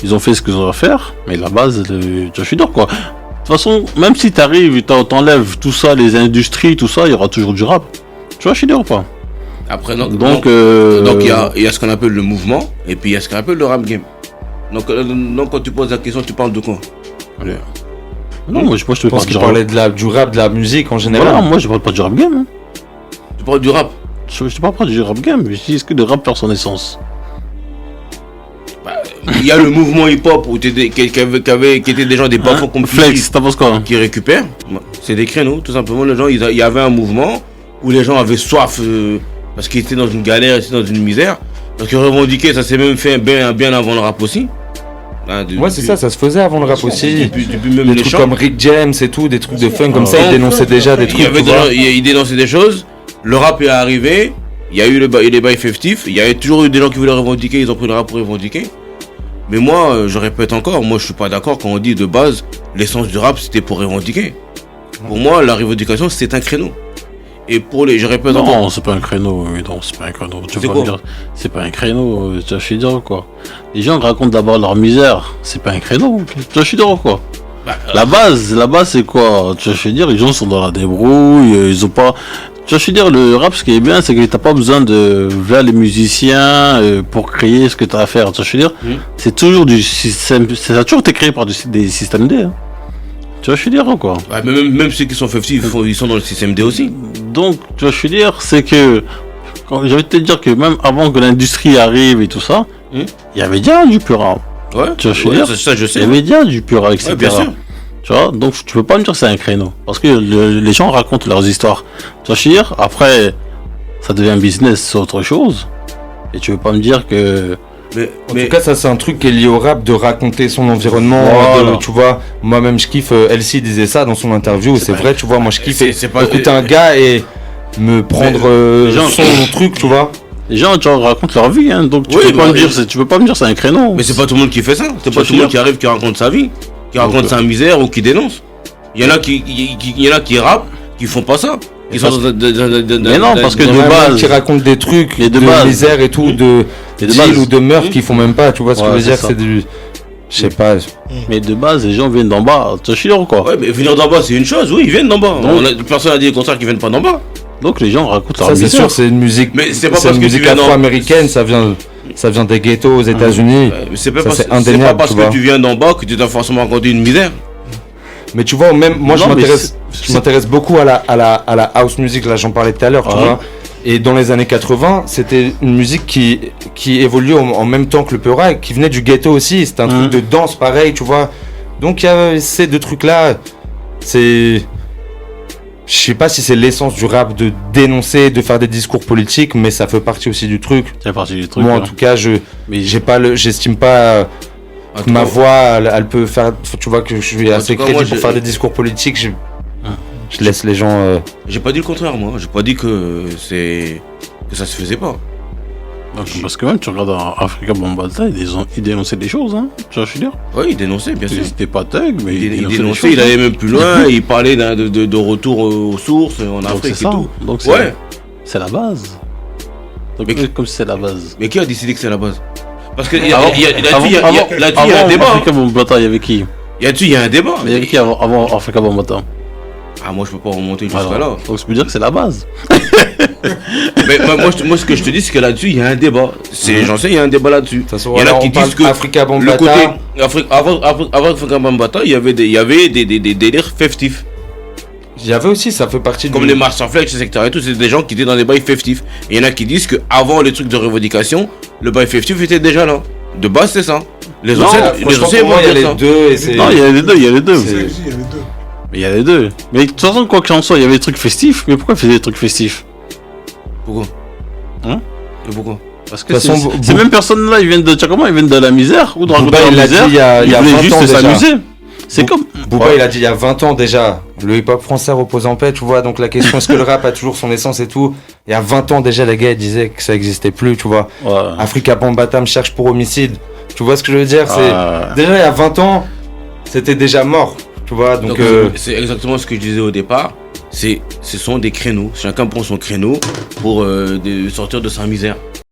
A: Ils ont fait ce qu'ils ont à faire, mais la base, tu vois, je suis d'accord, quoi. De toute façon, même si t'arrives, t'enlèves tout ça, les industries, tout ça, il y aura toujours du rap. Tu vois, je suis d'accord ou pas?
C: Après,
A: Donc,
C: il y a ce qu'on appelle le mouvement, et puis il y a ce qu'on appelle le rap game. Donc, quand tu poses la question, tu parles de quoi?
A: non, moi, je te
B: Je pense
A: parle
B: qu'il
A: du rap.
B: parlait du rap, de la musique en général.
A: Voilà, moi, je parle pas du rap game. Hein.
C: Tu parles du rap.
A: Je te parle pas du rap game. Je dis, est-ce que le rap perd son essence?
C: Il y a le mouvement hip-hop qui étaient des gens des bas-fonds comme
A: Flex, t'en penses quoi?
C: qui récupèrent. C'est des créneaux, tout simplement. Les gens, il y avait un mouvement où les gens avaient soif parce qu'ils étaient dans une galère, ils étaient dans une misère. Donc ils revendiquaient, ça s'est même fait bien avant le rap aussi. Hein,
B: Ouais, c'est ça se faisait avant le rap aussi.
C: Depuis même
B: Des
C: les
B: trucs
C: chants.
B: comme Rick James et tout, des trucs de funk comme ça, ils dénonçaient déjà des trucs.
C: Il y avait
B: tu vois.
C: ils dénonçaient des choses. Le rap est arrivé. Il y a eu les bails festifs. Il y avait toujours eu des gens qui voulaient revendiquer. Ils ont pris le rap pour revendiquer. Mais moi, je répète encore, moi je suis pas d'accord quand on dit de base l'essence du rap c'était pour revendiquer. Pour moi, la revendication c'est un créneau. Et pour je répète encore.
A: Non, c'est pas un créneau. Mais non, c'est pas un créneau. Tu
C: C'est
A: vas
C: quoi
A: me dire, c'est pas un créneau. Tu vois, je suis d'accord, quoi. Les gens racontent d'abord leur misère. C'est pas un créneau. Tu vois, je suis d'accord, quoi. La base, c'est quoi? Tu vois, je veux dire, les gens sont dans la débrouille, ils ont pas. Tu vois, je veux dire, le rap, ce qui est bien, c'est que t'as pas besoin de vers les musiciens pour créer ce que t'as à faire. Tu vois, je veux dire, c'est toujours du système, ça a toujours été créé par des systèmes D. Hein. Tu vois, je veux dire, quoi.
C: Ouais, mais même ceux qui sont festifs, ils sont dans le système D aussi.
A: Donc, tu vois, je veux dire, c'est que j'ai envie de te dire que même avant que l'industrie arrive et tout ça, il y avait déjà du pur rap.
C: Ouais.
A: Tu vois, je veux dire,
C: ça je sais.
A: il y avait déjà du pur rap, etc.
C: Ouais, bien sûr.
A: Tu vois, donc tu peux pas me dire que c'est un créneau. Parce que les gens racontent leurs histoires. Tu vois, je veux dire, après, ça devient un business, c'est autre chose. Et tu veux pas me dire que.
B: En tout cas, ça c'est un truc qui est lié au rap, de raconter son environnement.
A: Voilà.
B: Tu vois, moi-même je kiffe, Elsie disait ça dans son interview, c'est vrai, tu vois, moi je kiffe
C: c'est pas-
B: écouter un gars et me prendre
A: les gens-
B: son truc, tu vois.
A: Les gens, tu vois, racontent leur vie, hein, donc tu
C: Oui,
A: peux pas
C: bah,
A: me dire, tu peux pas me dire c'est un créneau.
C: Mais c'est pas tout le monde qui fait ça. C'est pas tout le monde qui arrive qui raconte sa vie, qui raconte sa misère ou qui dénonce. Il y en a qui rappent, qui font pas ça. Qui sont
A: Mais non, parce que
B: Il y
A: de
B: en a même
A: base,
B: qui racontent des trucs
A: Mais
B: de
A: de base.
B: misère et tout, de
A: Mais de
B: deal
A: base.
B: ou de meurtre qu'ils font même pas, tu vois ce que je
A: Ouais,
B: veux dire,
A: c'est ça.
B: c'est du. Je sais pas.
A: mais de base, les gens viennent d'en bas. Tu vois, je suis d'accord, quoi.
C: Ouais, mais venir d'en bas, c'est une chose, oui, ils viennent d'en bas. Personne n'a dit le contraire qu'ils viennent pas d'en bas.
A: Donc les gens racontent leur
B: Ça c'est
A: misère.
B: sûr, c'est une musique.
C: Mais c'est pas
B: c'est
C: parce
B: une
C: que tu
B: musique
C: viens d'en-
B: afro-américaine, ça vient des ghettos aux États-Unis.
C: Mais c'est pas
B: Ça,
C: parce,
B: c'est
C: c'est pas
B: indéniable,
C: parce
B: tu
C: que
B: vois.
C: tu viens d'en bas que tu dois forcément raconter une misère.
B: Mais tu vois, même moi,
A: Non,
B: je
A: mais
B: m'intéresse beaucoup à la house music. Là, j'en parlais tout à l'heure, tu
A: Ouais.
B: vois. Et dans les années 80, c'était une musique qui évoluait en même temps que le Peura, et qui venait du ghetto aussi. C'était un truc de danse pareil, tu vois. Donc il y a ces deux trucs-là. C'est, je sais pas si c'est l'essence du rap de dénoncer, de faire des discours politiques, mais ça fait partie aussi du truc.
A: C'est partie du truc.
B: Moi, en
A: hein.
B: tout cas,
A: Mais
B: j'estime pas.
C: En tout
B: Ma
C: cas,
B: voix, elle peut faire. Tu vois que je suis assez
C: tout cas,
B: crédible
C: moi,
B: pour
C: j'ai-
B: faire des discours politiques. Je laisse les gens.
C: j'ai pas dit le contraire, moi. J'ai pas dit que ça se faisait pas.
A: parce que même tu regardes dans Africa Bambaataa, ils dénonçaient des choses, hein. Tu vois, je veux dire.
C: Oui, il dénonçait, bien sûr.
A: C'était pas thug, mais
C: Il
A: des
C: dénonçait,
A: choses,
C: il
A: hein.
C: allait même plus loin, il parlait de retour aux sources en
A: Donc
C: Afrique
A: c'est
C: et
A: ça.
C: tout.
A: Donc c'est
C: Ouais,
A: c'est la base. Donc
C: Mais-
A: comme si c'est la base.
C: mais qui a décidé que c'est la base? Parce que
A: Avant-
C: là-dessus, il y a un
A: avant
C: débat.
A: Africa Bambaataa, il y avait qui?
C: Là-dessus, il y a un débat.
A: Il y avait qui avant Africa Bambaataa?
C: Ah, moi, je peux pas remonter jusqu'à
A: Alors,
C: là.
A: donc ça veut dire que c'est la base.
C: Mais moi, ce que je te dis, c'est que là-dessus, il y a un débat. J'en sais, il y a un débat là-dessus.
B: De toute façon,
C: Il y en a
B: voilà,
C: qui
B: on parle
C: disent que
B: Africa
C: le
B: Bambaataa.
C: côté avant Africa Bambaataa, il y avait des délires festifs.
B: Il y avait aussi, ça fait partie
C: Comme
B: du.
C: les marches en flex, etc. Et tout, c'est des gens qui étaient dans des bails festifs. Et il y en a qui disent que avant les trucs de revendication, le bail festif était déjà là. De base, c'est ça. Les
B: Non,
C: anciens,
B: franchement, pour moi, il y a les deux et c'est.
A: Non, il y a les deux, il y a les deux.
B: C'est-
D: Il y avait deux.
A: Mais il y a les deux. Mais de toute façon, quoi qu'il en soit, il y avait des trucs festifs. Mais pourquoi ils faisaient des trucs festifs?
C: Pourquoi?
A: Hein?
C: Et pourquoi?
A: Parce que
B: De toute façon,
A: ces mêmes personnes-là, ils viennent de, tu sais comment, ils viennent de la misère ou de raconter
B: Booba,
A: la
B: il l'a
A: misère.
B: dit il y a
A: ils voulaient
B: 20
A: juste
B: ans déjà.
A: s'amuser. C'est
B: Bou-
A: comme.
B: Booba,
A: Ouais.
B: il a dit il y a 20 ans déjà, le hip-hop français repose en paix, tu vois. Donc la question, est-ce que le rap a toujours son essence et tout? Il y a 20 ans déjà, les gars ils disaient que ça existait plus, tu vois.
A: Ouais.
B: Africa Bambaataa me cherche pour homicide. Tu vois ce que je veux dire? Déjà, il y a 20 ans, c'était déjà mort. Tu vois, donc
C: c'est exactement ce que je disais au départ. Ce sont des créneaux. Chacun prend son créneau pour sortir de sa misère.